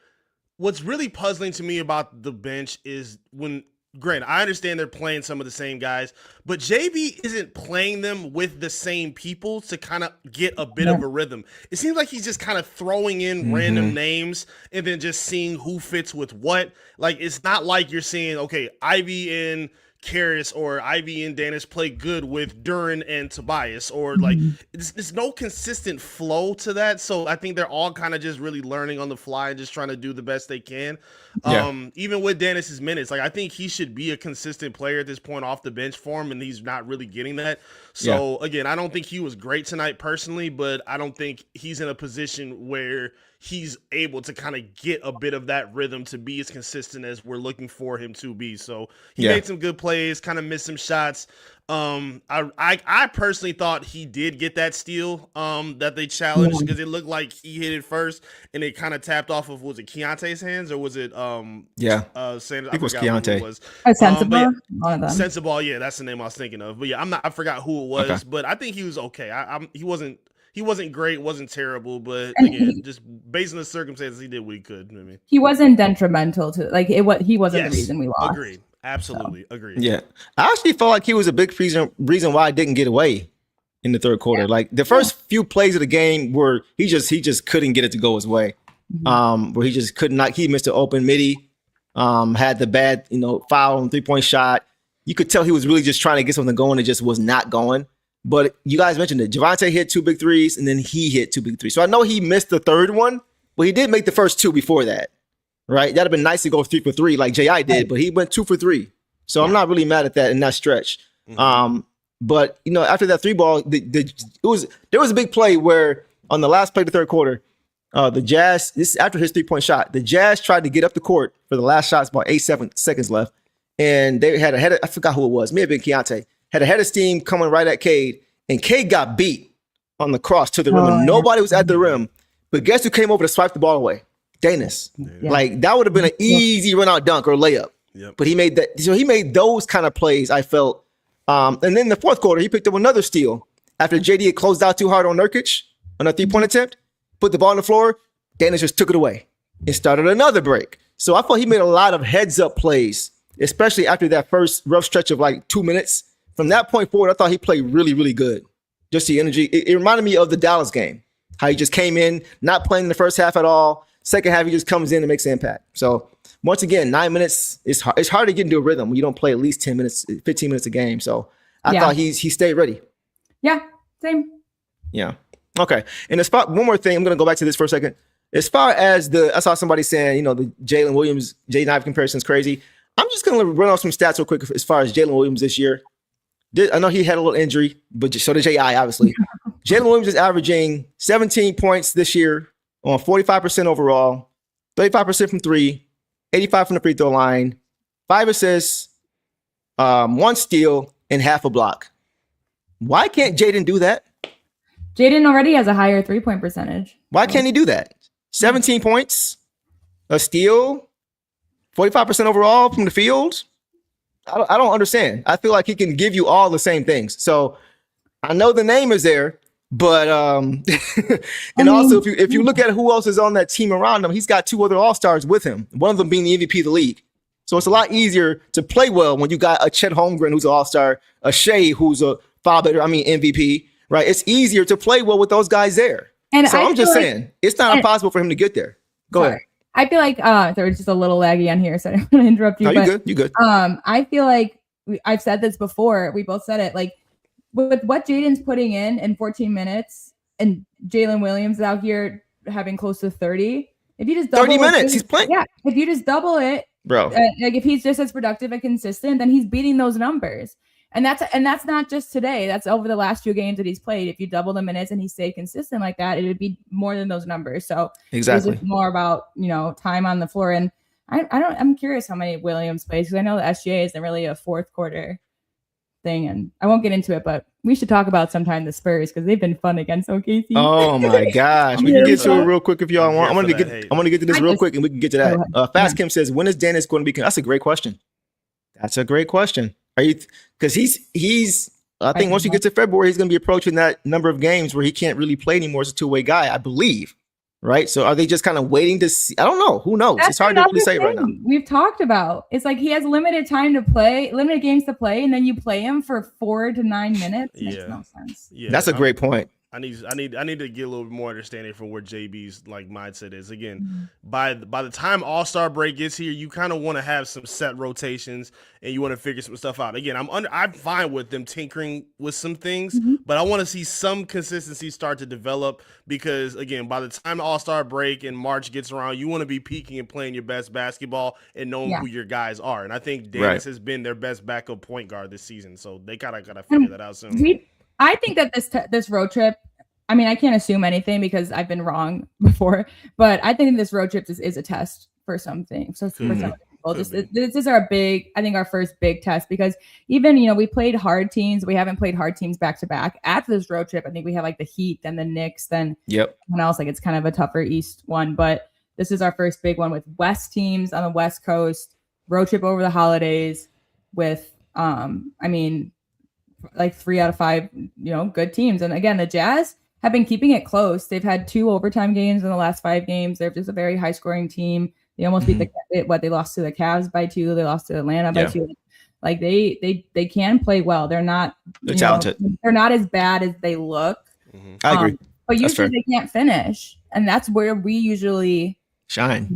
what's really puzzling to me about the bench is when, granted, I understand they're playing some of the same guys, but JB isn't playing them with the same people to kind of get a bit of a rhythm. It seems like he's just kind of throwing in random names and then just seeing who fits with what. Like, it's not like you're seeing, okay, Ivy and Karras or Ivy and Dennis play good with Duran and Tobias, or like there's no consistent flow to that. So I think they're all kind of just really learning on the fly and just trying to do the best they can. Even with Dennis's minutes, like I think he should be a consistent player at this point off the bench for him, and he's not really getting that. So again, I don't think he was great tonight personally, but I don't think he's in a position where he's able to kind of get a bit of that rhythm to be as consistent as we're looking for him to be. So he made some good plays, kind of missed some shots. I personally thought he did get that steal that they challenged, because it looked like he hit it first and it kind of tapped off of, was it Keontae's hands or was it Sanders? I think it was Keontae. Sensible. One of them. Sensible, yeah, that's the name I was thinking of. But yeah, I forgot who it was, but I think he was okay. He wasn't great, wasn't terrible, but again, just based on the circumstances, he did what he could. You know what I mean? He wasn't detrimental to he wasn't the reason we lost. Agreed. Absolutely agreed. Yeah, I actually felt like he was a big reason why I didn't get away in the third quarter. Like the first few plays of the game were he just couldn't get it to go his way. Where he just could not. He missed an open midi. Had the bad foul on 3-point shot. You could tell he was really just trying to get something going. It just was not going. But you guys mentioned it. Javonte hit 2 big threes, and then he hit 2 big threes. So I know he missed the third one, but he did make the first 2 before that, right? That'd have been nice to go 3 for 3 like J.I. did, but he went 2 for 3. So I'm not really mad at that in that stretch. But after that 3 ball, there was a big play where on the last play of the third quarter, the Jazz, this after his 3-point shot, the Jazz tried to get up the court for the last shots, about 8 seconds left, and they had a head. I forgot who it was. May have been Keontae. Had a head of steam coming right at Cade, and Cade got beat on the cross to the rim. And nobody was at the rim. But guess who came over to swipe the ball away? Danis. Like, that would have been an easy run-out dunk or layup. But he made that. So he made those kind of plays, I felt. And then in the fourth quarter, he picked up another steal. After JD had closed out too hard on Nurkic on a 3-point attempt, put the ball on the floor, Danis just took it away and started another break. So I thought he made a lot of heads-up plays, especially after that first rough stretch of like 2 minutes. From that point forward, I thought he played really, really good. Just the energy. It reminded me of the Dallas game, how he just came in, not playing in the first half at all. Second half, he just comes in and makes an impact. So once again, 9 minutes, it's hard to get into a rhythm when you don't play at least 10 minutes, 15 minutes a game. So I thought he stayed ready. Yeah, same. Yeah. Okay. And as far, one more thing, I'm going to go back to this for a second. As far as I saw somebody saying, the Jalen Williams, Jaden Ivey comparison is crazy. I'm just going to run off some stats real quick as far as Jalen Williams this year. I know he had a little injury, but so did J.I., obviously. Jalen Williams is averaging 17 points this year on 45% overall, 35% from 3, 85 from the free throw line, 5 assists, 1 steal, and half a block. Why can't Jaden do that? Jaden already has a higher 3-point percentage. Why can't he do that? 17 points, a steal, 45% overall from the field. I don't understand. I feel like he can give you all the same things. So I know the name is there, but also if you look at who else is on that team around him, he's got 2 other All-Stars with him. One of them being the MVP of the league. So it's a lot easier to play well when you got a Chet Holmgren who's an All-Star, a Shea who's a MVP, right? It's easier to play well with those guys there. And so I'm just saying, it's not impossible for him to get there. Go ahead. I feel like there was just a little laggy on here, so I don't want to interrupt you. No, you good. I feel like I've said this before. We both said it. Like with what Jaden's putting in 14 minutes, and Jalen Williams out here having close to 30. If you just double 30 minutes, he's playing. Yeah, if you just double it, bro. Like if he's just as productive and consistent, then he's beating those numbers. And that's not just today. That's over the last 2 games that he's played. If you double the minutes and he stayed consistent like that, it would be more than those numbers. So exactly, it's more about time on the floor. And I'm curious how many Williams plays, because I know the SGA isn't really a fourth quarter thing, and I won't get into it, but we should talk about sometime the Spurs because they've been fun against OKC. Oh my gosh, we can get to it real quick if y'all want. I'm gonna get to this real quick, and we can get to that. Fast Kim says, when is Dennis going to be? That's a great question. That's a great question. Are you? Because he's. I think once you get to February, he's going to be approaching that number of games where he can't really play anymore as a 2-way guy, I believe. Right. So are they just kind of waiting to see? I don't know. Who knows? It's hard to really say right now. We've talked about it's like he has limited time to play, limited games to play, and then you play him for 4 to 9 minutes. Makes no sense. Yeah, that's a great point. I need to get a little bit more understanding from where JB's like mindset is. Again, by the time All-Star break gets here, you kind of want to have some set rotations and you want to figure some stuff out. Again, I'm fine with them tinkering with some things, but I want to see some consistency start to develop because again, by the time All-Star break and March gets around, you want to be peaking and playing your best basketball and knowing who your guys are. And I think Davis has been their best backup point guard this season, so they gotta figure that out soon. I think that this road trip, I mean, I can't assume anything because I've been wrong before, but I think this road trip is a test for something. So for some people, this is our first big test because even, we played hard teams. We haven't played hard teams back to back. After this road trip, I think we have like the Heat, then the Knicks, then someone else. Like it's kind of a tougher East one, but this is our first big one with West teams on the West Coast, road trip over the holidays with, like 3 out of 5, good teams. And again, the Jazz have been keeping it close. They've had 2 overtime games in the last 5 games. They're just a very high scoring team. They almost beat they lost to the Cavs by 2. They lost to Atlanta by 2. Like they can play well. They're not talented. They're not as bad as they look. I agree. But usually they can't finish. And that's where we usually shine.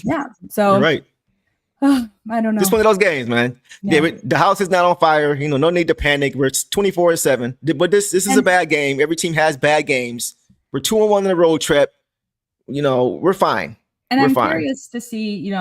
Yeah. So you're right. I don't know. Just one of those games, man. Yeah, the house is not on fire. No need to panic. We're 24-7. But this is a bad game. Every team has bad games. We're 2-1 on the road trip. We're fine. And I'm curious to see,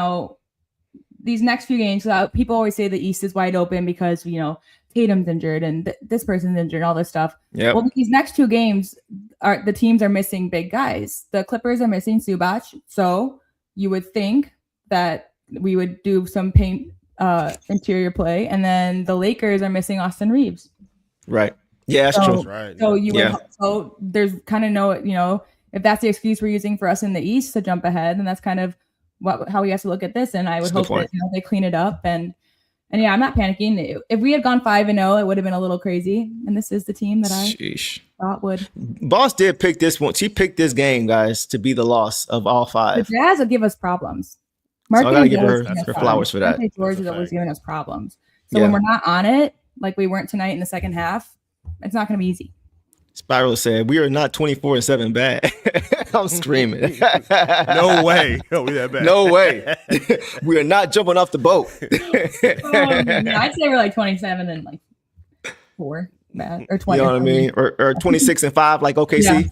these next few games. People always say the East is wide open because, Tatum's injured and this person's injured, all this stuff. Yeah. Well, these next 2 games, the teams are missing big guys. The Clippers are missing Zubac. So you would think that we would do some paint interior play, and then the Lakers are missing Austin Reeves. Right. Yeah, that's true. Right. So so there's kind of no, if that's the excuse we're using for us in the East to jump ahead, then that's kind of how we have to look at this. And I would hope that they clean it up. And yeah, I'm not panicking. If we had gone 5-0, it would have been a little crazy. And this is the team that I thought would. Boss did pick this one. She picked this game, guys, to be the loss of all 5. The Jazz will give us problems. So I gotta give her flowers for that. George is always giving us problems. So when we're not on it, like we weren't tonight in the second half, it's not going to be easy. Spiral said, "We are not 24-7 bad." I'm screaming. No way. No, we that bad. No way. We are not jumping off the boat. I'd say we're like 27 and like 4 bad or 20. You know what I mean? Or 26-5 like OKC.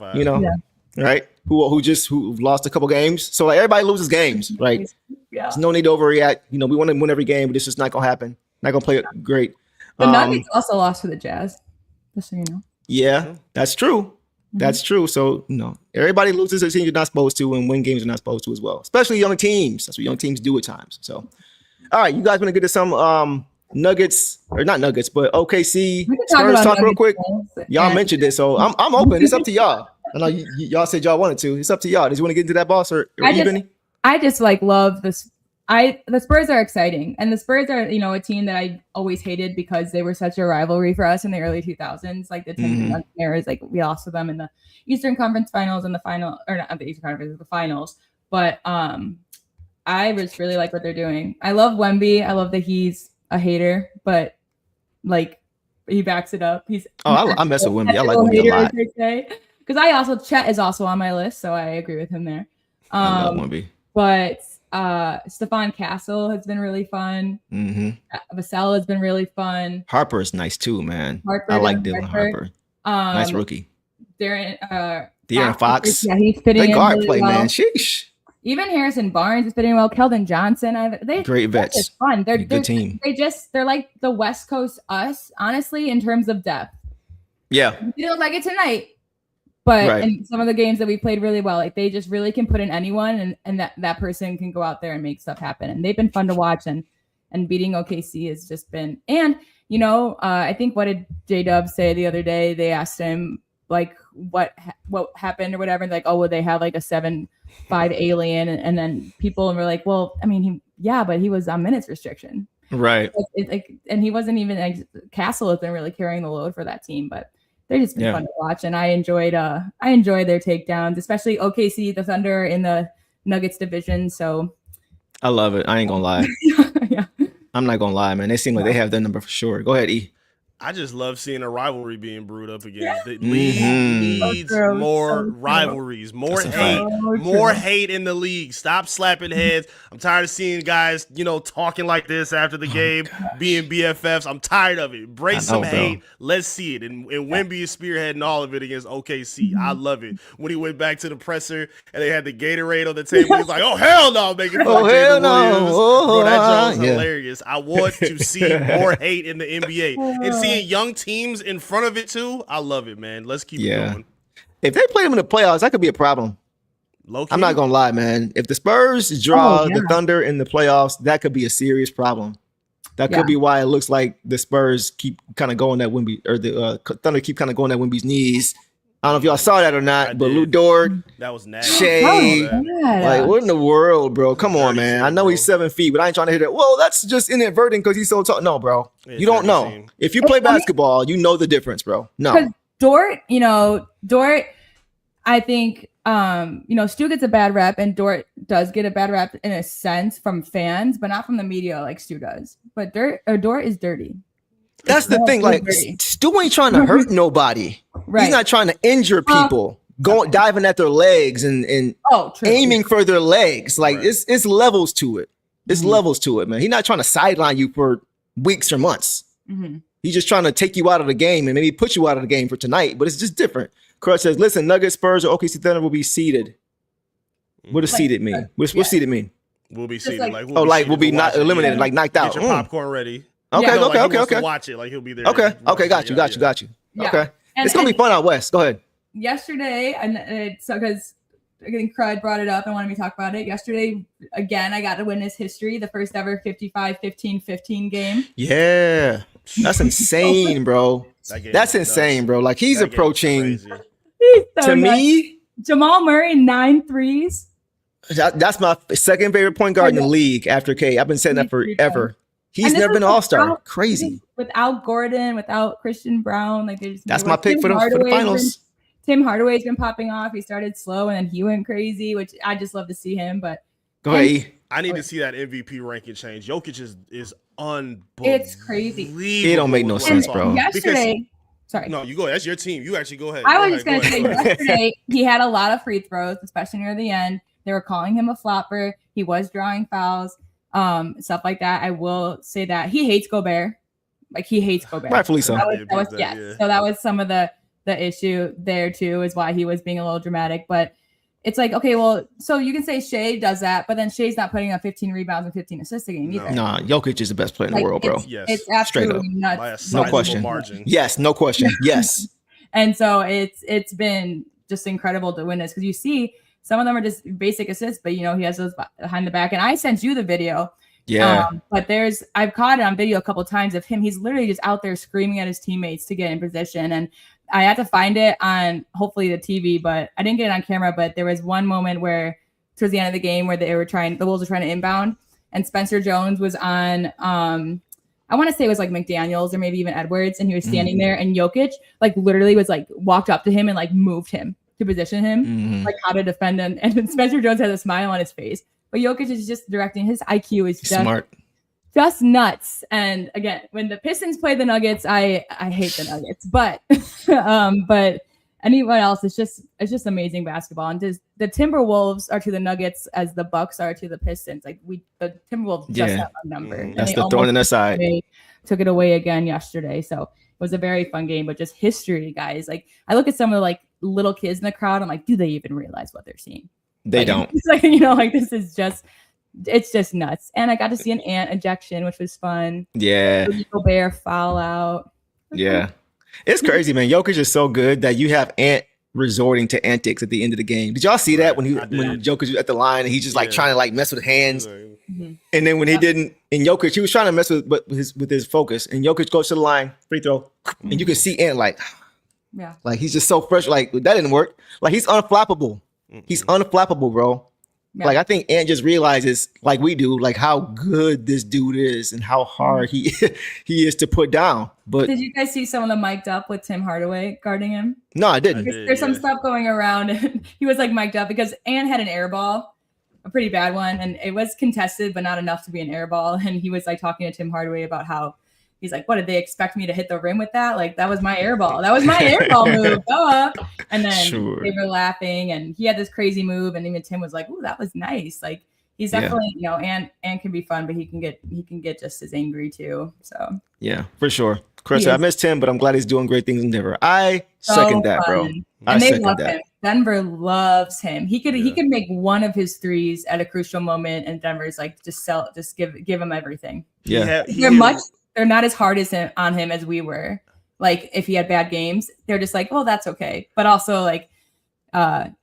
Right? Who lost a couple games. So like everybody loses games, right? Yeah. There's no need to overreact. We want to win every game, but it's just not gonna happen. Not gonna play it great. The Nuggets also lost to the Jazz, just so you know. Yeah, that's true. That's true. So everybody loses a team you're not supposed to, and win games you're not supposed to as well. Especially young teams. That's what young teams do at times. So, all right, you guys want to get to some Nuggets or not Nuggets, but OKC Spurs talk real quick. Y'all mentioned it, so I'm open. It's up to y'all. I know y'all said y'all wanted to. It's up to y'all. Did you want to get into that, boss, or I just love this. The Spurs are exciting, and the Spurs are a team that I always hated because they were such a rivalry for us in the early 2000s. Like the Tim eras, like we lost to them in the Eastern Conference Finals and the final, or not the Eastern Conference, the finals. But I just really like what they're doing. I love Wemby. I love that he's a hater, but like he backs it up. I mess with Wemby. I like Wemby a lot. Because Chet is also on my list, so I agree with him there. I love Wemby. But Stephon Castle has been really fun. Vassell has been really fun. Harper is nice too, man. I like Dylan Harper. Nice rookie. De'Aaron Fox. Yeah, he's fitting in guard really play, well. man. Sheesh. Even Harrison Barnes is fitting well. Keldon Johnson. Great vets. It's fun. They're good team. They're like the West Coast us, honestly, in terms of depth. Yeah. You don't like it tonight. But in some of the games that we played really well, like they just really can put in anyone and that person can go out there and make stuff happen. And they've been fun to watch and beating OKC has just been, and I think what did J-Dub say the other day? They asked him like what happened or whatever. And like, oh, well, they have like a 7'5" alien. And then people were like, well, I mean, but he was on minutes restriction. Right. And he wasn't even Castle has been really carrying the load for that team, but they're just been fun to watch, and I enjoyed their takedowns, especially OKC, the Thunder in the Nuggets division. So I love it. I ain't gonna lie. Yeah. I'm not gonna lie, man. They seem like they have their number for sure. Go ahead, E. I just love seeing a rivalry being brewed up again. The Mhm. league needs So true, more so true. rivalries, more That's a hate, fact. So more true. hate in the league. Stop slapping heads. I'm tired of seeing guys, talking like this after the game, being BFFs. I'm tired of it. I Embrace know, some bro. hate. Let's see it. And Wemby is spearheading all of it against OKC. I love it. When he went back to the presser and they had the Gatorade on the table, he's like, "Oh hell no, I'm making fun Oh of hell Jalen no! Williams." Bro, that joke was Yeah. hilarious. I want to see more hate in the NBA and seeing young teams in front of it too. I love it, man. Let's keep it Yeah. going. If they play them in the playoffs, that could be a problem. Low key. I'm not gonna lie, man. If the Spurs draw Oh, yeah. the Thunder in the playoffs, that could be a serious problem. That Yeah. could be why it looks like the Spurs keep kind of going at Wemby, or the Thunder keep kind of going at Wemby's knees. I don't know if y'all saw that or not, I but did. Lou Dort, That was nasty. Shade, That was bad. like what in the world, bro? Come on, Dirty man. team, I know bro. he's 7 feet, but I ain't trying to hear that. Well, that's just inadvertent because he's so tall. No, bro. Yeah, You don't dirty know. team. If you play It's funny- basketball, you know the difference, bro. No. Because Dort, I think, Stu gets a bad rep, and Dort does get a bad rep in a sense from fans, but not from the media like Stu does. But Dort is dirty. That's the Yeah, thing. he's Like, dirty. Stu ain't trying to hurt nobody. Right. He's not trying to injure people. Diving at their legs and Oh, true. aiming for their legs. Like Right. it's levels to it. It's Mhm. levels to it, man. He's not trying to sideline you for weeks or months. Mhm. He's just trying to take you out of the game and maybe put you out of the game for tonight. But it's just different. Crutch says, "Listen, Nuggets, Spurs, or OKC Thunder will be seeded." What does Like, seeded mean? What's yeah. seeded mean? We'll be Just seated. like- Like, We'll be seated to not watch it. eliminated, Yeah. like knocked out. Get your popcorn ready. Okay, Yeah. Like, he okay, wants to okay. watch it. Like he'll be there. Okay, Watch okay, it. got you. Yeah. Okay, And- it's gonna be and fun out west. Go ahead. yesterday, and so because I think Crud brought it up and wanted me to talk about it. Yesterday, again, I got to witness history, the first ever 55-15-15 game. Yeah, that's insane, bro. That game That's was insane, nuts. bro. Like he's That game was approaching. crazy. So To nuts. me, Jamal Murray 9 threes. that's my second favorite point guard in the league after K. I've been saying that forever. He's And this never been is an all-star. without- Crazy. Without Gordon, without Christian Brown, like That's my pick for the finals. Tim Hardaway's been popping off. He started slow and then he went crazy, which I just love to see him. But Go ahead. E. I need to see that MVP ranking change. Jokic is unbelievable. It's crazy. It don't make no with sense, what bro. he ball. Yesterday, sorry. No, you go. That's your team. You actually go ahead. I Go was just ahead, going to go say ahead. yesterday he had a lot of free throws, especially near the end. They were calling him a flopper. He was drawing fouls, stuff like that. I will say that he hates Gobert. Like he hates Gobert. Rightfully so. That was, Yeah, that was that, yes. yeah. So that was some of the issue there too, is why he was being a little dramatic. But it's like, okay, well, so you can say Shea does that, but then Shea's not putting up 15 rebounds and 15 assists a game either. Nah, Jokic is the best player in the Like, world, bro. Yes. It's Straight up. absolutely By a nuts. sizable question. margin. Yes, no question. Yes. And so it's been just incredible to witness because you see some of them are just basic assists, but he has those behind the back. And I sent you the video. Yeah. But I've caught it on video a couple of times of him. He's literally just out there screaming at his teammates to get in position. And I had to find it on hopefully the TV, but I didn't get it on camera. But there was one moment where towards the end of the game where the Wolves were trying to inbound, and Spencer Jones was on I want to say it was like McDaniels or maybe even Edwards, and he was standing there, and Jokic like literally was like walked up to him and like moved him to position him, Mhm. like how to defend him. And then Spencer Jones has a smile on his face, but Jokic is just directing. His IQ is Smart. just nuts. And again, when the Pistons play the Nuggets, I hate the Nuggets, but but anyone else, it's just amazing basketball. And just the Timberwolves are to the Nuggets as the Bucks are to the Pistons. Like the Timberwolves just Yeah. have a number. And That's they the thorn in their side. they took it away again yesterday. So it was a very fun game, but just history, guys. Like I look at some of the like little kids in the crowd. I'm like, do they even realize what they're seeing? They Like, don't. It's like, like this is it's just nuts. And I got to see an ant ejection, which was fun. Yeah. Rudy Gobert foul out. Yeah. It's crazy, man. Jokic is so good that you have Ant resorting to antics at the end of the game. Did y'all see that when I did. when Jokic was at the line and he's just like Yeah. trying to like mess with hands? Mhm. And then when he didn't, in Jokic, he was trying to mess with his focus. And Jokic goes to the line, free throw, and you can see Ant like Yeah. he's just so fresh. Like that didn't work. Like he's unflappable. He's unflappable, bro. Yeah. Like I think Ant just realizes, like we do, like how good this dude is and how hard he is to put down. But Did you guys see some of the mic'd up with Tim Hardaway guarding him? no, I didn't. did. There's some yeah. stuff going around. And he was like mic'd up because Ant had an air ball, a pretty bad one, and it was contested, but not enough to be an air ball. And he was like talking to Tim Hardaway about how, He's like, what did they expect me to hit the rim with that? Like, that was my air ball. That was my air ball move. Duh. And then they were laughing, and he had this crazy move, and even Tim was like, ooh, that was nice. Like, he's definitely, and can be fun, but he can get just as angry too. So yeah, for sure. Chris, I missed him, but I'm glad he's doing great things in Denver. I second that, bro. And they love him. Denver loves him. He could make one of his threes at a crucial moment, and Denver's like, just give him everything. Yeah, they're not as hard on him as we were. Like, if he had bad games, they're just like, oh, that's okay. But also, like,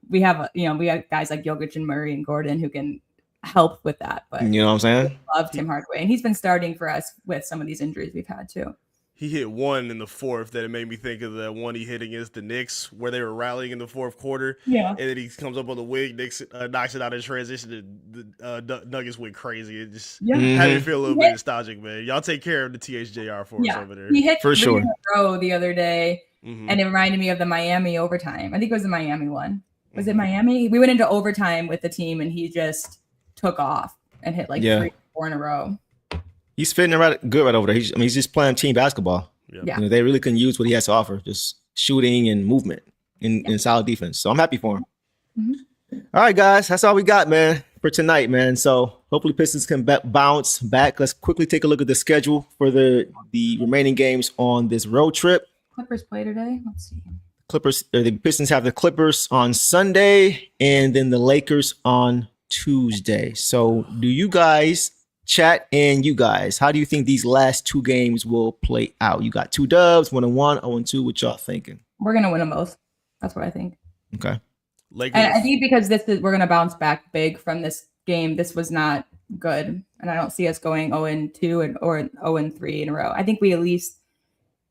we have guys like Jokic and Murray and Gordon who can help with that. But you know what I'm saying? Love Tim Hardaway, and he's been starting for us with some of these injuries we've had too. He hit one in the fourth that it made me think of the one he hit against the Knicks where they were rallying in the fourth quarter. Yeah. And then he comes up on the wing, Knicks knocks it out in transition, and the Nuggets went crazy. It just had me feel a little bit nostalgic, man. Y'all take care of the THJR for us over there. He hit for sure in a row the other day, and it reminded me of the Miami overtime. I think it was the Miami one. Was it Miami? We went into overtime with the team, and he just took off and hit like 3 or 4 in a row. He's fitting good right over there. He's just playing team basketball. Yeah. They really can use what he has to offer, just shooting and movement and solid defense. So I'm happy for him. All right, guys, that's all we got, man, for tonight, man. So hopefully Pistons can bounce back. Let's quickly take a look at the schedule for the remaining games on this road trip. Clippers play today. Let's see. The Pistons have the Clippers on Sunday, and then the Lakers on Tuesday. So do you guys, chat and you guys, how do you think these last 2 games will play out? You got 2 dubs, 1-1, 0-2. What y'all thinking? We're gonna win them both. That's what I think. Okay. And I think because we're gonna bounce back big from this game. This was not good, and I don't see us going 0-2 or 0-3 in a row. I think we at least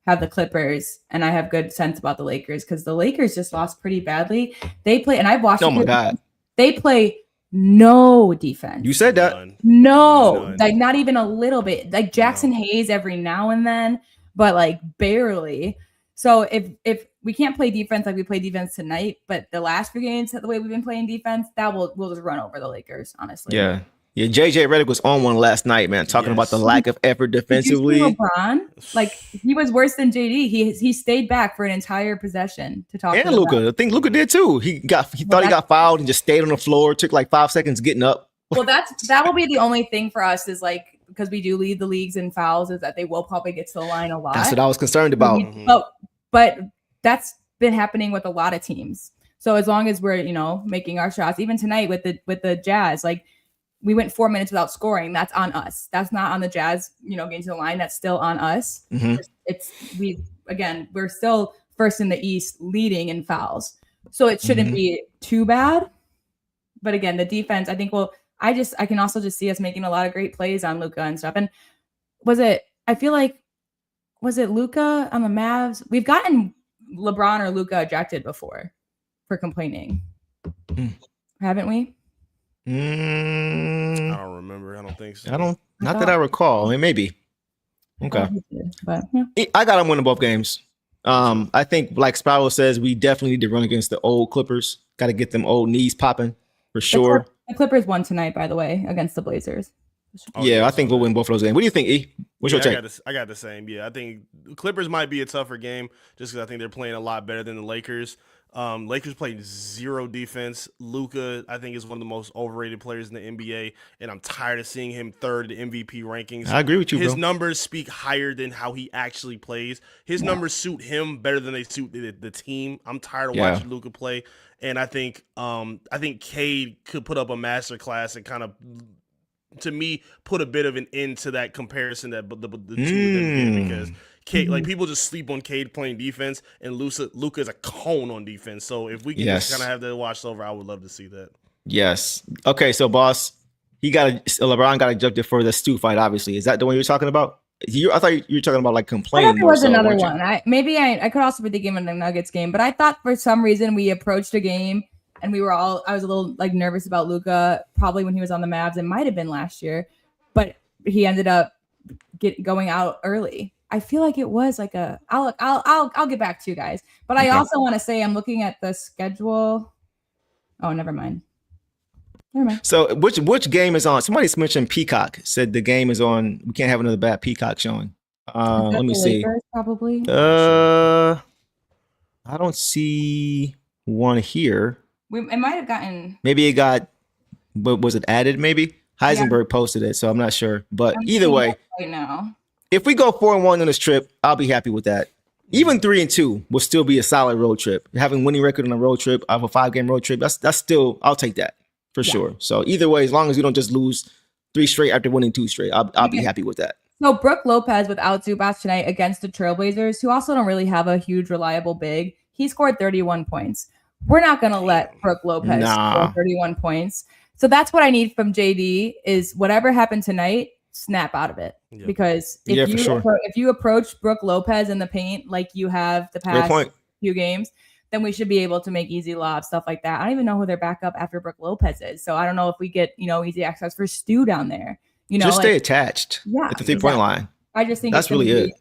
have the Clippers, and I have good sense about the Lakers because the Lakers just lost pretty badly. They play, and I've watched. Oh my God. They play no defense. You said that. No, like not even a little bit. Like Jackson Hayes every now and then, but like barely. So if we can't play defense like we played defense tonight, but the last few games, the way we've been playing defense, we'll just run over the Lakers, honestly. Yeah. Yeah, JJ Redick was on one last night, man, talking about the lack of effort defensively. Did you see LeBron? Like, he was worse than JD. He stayed back for an entire possession to talk. And Luka, I think Luka did too. He thought he got fouled and just stayed on the floor. Took like 5 seconds getting up. Well, that will be the only thing for us is like, because we do lead the leagues in fouls, is that they will probably get to the line a lot. That's what I was concerned about. But that's been happening with a lot of teams. So as long as we're making our shots, even tonight with the Jazz, like. We went 4 minutes without scoring. That's on us. That's not on the Jazz, getting to the line. That's still on us. We're still first in the East leading in fouls. So it shouldn't be too bad. But again, the defense, I think I can also just see us making a lot of great plays on Luka and stuff. And was it Luka on the Mavs? We've gotten LeBron or Luka ejected before for complaining. Haven't we? I don't remember. I don't think so. Not that I recall. I mean, maybe. Okay. But yeah. I got them winning both games. I think, like Spiral says, we definitely need to run against the old Clippers. Got to get them old knees popping for sure. The Clippers won tonight, by the way, against the Blazers. I think we'll win both of those games. What do you think, E? What's your take? I got the same. Yeah, I think Clippers might be a tougher game just because I think they're playing a lot better than the Lakers. Lakers played 0 defense. Luka, I think, is one of the most overrated players in the NBA, and I'm tired of seeing him third in MVP rankings. I agree with you, His bro. numbers speak higher than how he actually plays. His numbers suit him better than they suit the team. I'm tired of watching Luka play, and I think Cade could put up a masterclass and kind of, to me, put a bit of an end to that comparison that the two of them did, because Cade, like, people just sleep on Cade playing defense, and Luka is a cone on defense. So if we can just kind of have that watched over, I would love to see that. Yes. Okay, so boss, LeBron got ejected for the Stu fight. Obviously, is that the one you're talking about? I thought you were talking about like complaining. There was another one. I could also be thinking of the Nuggets game, but I thought for some reason we approached a game and I was a little like nervous about Luka, probably when he was on the Mavs. It might have been last year, but he ended up going out early. I feel like it was like I'll get back to you guys. But I also want to say I'm looking at the schedule. Oh, never mind. So which game is on? Somebody's mentioned Peacock. Said the game is on. We can't have another bad Peacock showing. Let me The see. Lakers, probably. I don't see one here. It might have gotten. Maybe it got, but was it added? Maybe Heisenberg posted it, so I'm not sure. But I'm either seeing way, it right now. if we go 4-1 on this trip, I'll be happy with that. Even 3-2 will still be a solid road trip. Having winning record on a road trip, of a 5-game road trip, that's still, I'll take that for sure. So either way, as long as you don't just lose 3 straight after winning 2 straight, I'll be happy with that. So Brooke Lopez without Zubac tonight against the Trailblazers, who also don't really have a huge reliable big, he scored 31 points. We're not going to let Brooke Lopez score 31 points. So that's what I need from JD is whatever happened tonight, snap out of it. Yep. Because if you approach Brooke Lopez in the paint like you have the past few games, then we should be able to make easy lobs, stuff like that. I don't even know who their backup after Brooke Lopez is. So I don't know if we get, easy access for Stu down there. Just stay attached at the 3-point line. I just think that's really it.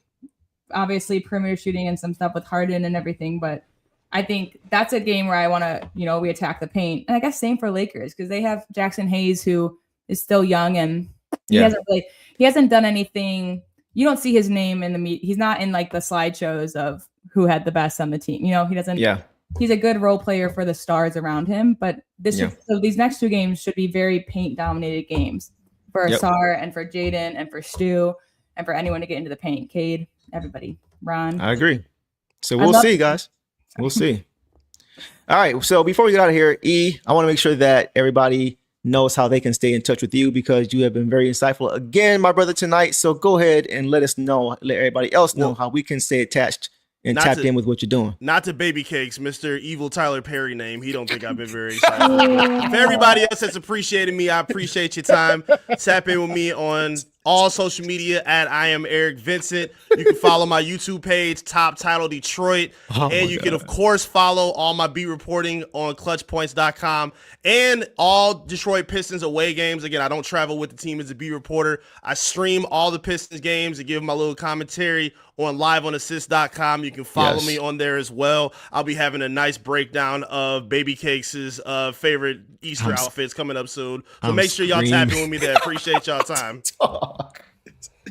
Obviously perimeter shooting and some stuff with Harden and everything, but I think that's a game where I want to, we attack the paint. And I guess same for Lakers because they have Jackson Hayes, who is still young and he hasn't done anything. You don't see his name in the media. He's not in like the slideshows of who had the best on the team. He doesn't. Yeah. He's a good role player for the stars around him, but so these next 2 games should be very paint dominated games for Asar and for Jaden and for Stu and for anyone to get into the paint. Cade, everybody, Ron. I agree. So we'll see, guys. We'll see. All right. So before we get out of here, I want to make sure that everybody knows how they can stay in touch with you because you have been very insightful again, my brother, tonight. So go ahead and let everybody else know how we can stay attached and tapped in with what you're doing. Not to Baby Cakes, Mr. Evil Tyler Perry name. He don't think I've been very excited. If everybody else has appreciated me, I appreciate your time. Tap in with me on all social media at I am Eric Vincent. You can follow my YouTube page, Top Title Detroit. And you can, of course, follow all my beat reporting on clutchpoints.com and all Detroit Pistons away games. Again, I don't travel with the team as a beat reporter. I stream all the Pistons games and give my little commentary on liveonassist.com. You can follow me on there as well. I'll be having a nice breakdown of Baby Cakes' favorite Easter outfits coming up soon. So make sure y'all tap in with me there. Appreciate y'all time.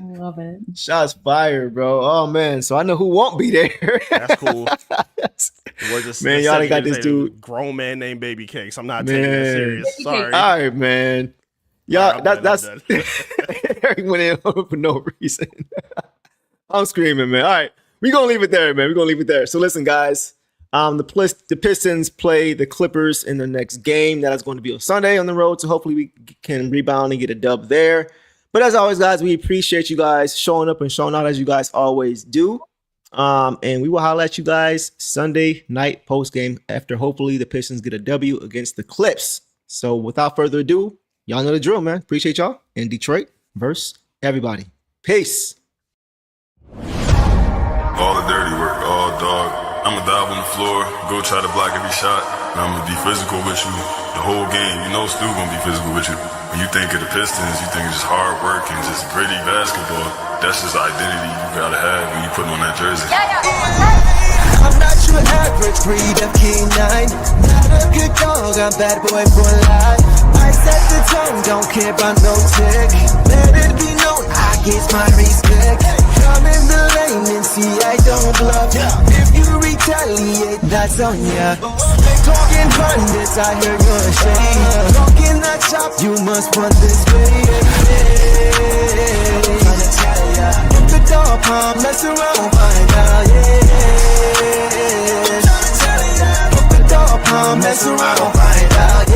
Love it. Shots fired, bro. Oh, man. So I know who won't be there. That's cool. Man, y'all got this dude. Grown man named Baby Cakes. I'm not taking that serious. Sorry. All right, man. Y'all, that's Eric went in for no reason. I'm screaming, man. All right. We're going to leave it there, man. We're going to leave it there. So listen, guys. The Pistons play the Clippers in the next game. That is going to be on Sunday on the road. So hopefully we can rebound and get a dub there. But as always, guys, we appreciate you guys showing up and showing out as you guys always do. And we will holler at you guys Sunday night post game after hopefully the Pistons get a W against the Clips. So without further ado, y'all know the drill, man. Appreciate y'all. In Detroit versus everybody. Peace. All the dirty work, all dog. I'ma dive on the floor, go try to block every shot, and I'ma be physical with you the whole game. You know Stu gonna be physical with you. When you think of the Pistons, you think of just hard work and just gritty basketball. That's just the identity you gotta have when you put on that jersey. I'm not your average breed of canine. Not a good dog, I'm bad boy for life. I set the tone, don't care about no tick. Let it be known, I get my respect. Come in the lane and see I don't bluff. If you retaliate, that's on ya. Talking pundits, I hear you're ashamed. Talking that chop, you must want this way. Tryna tell ya, if the dog palm, mess around, find out, Tryna tell ya, if the dog palm, mess around, find out,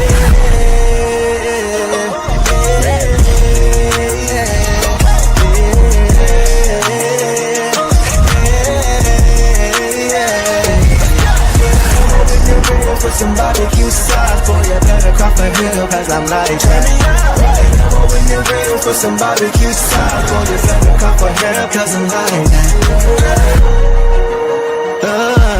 For some barbecue sauce, boy, you better crop a hill, cause I'm like that. When you're ready for some barbecue sauce, boy, you better crop a hill, cause I'm like that.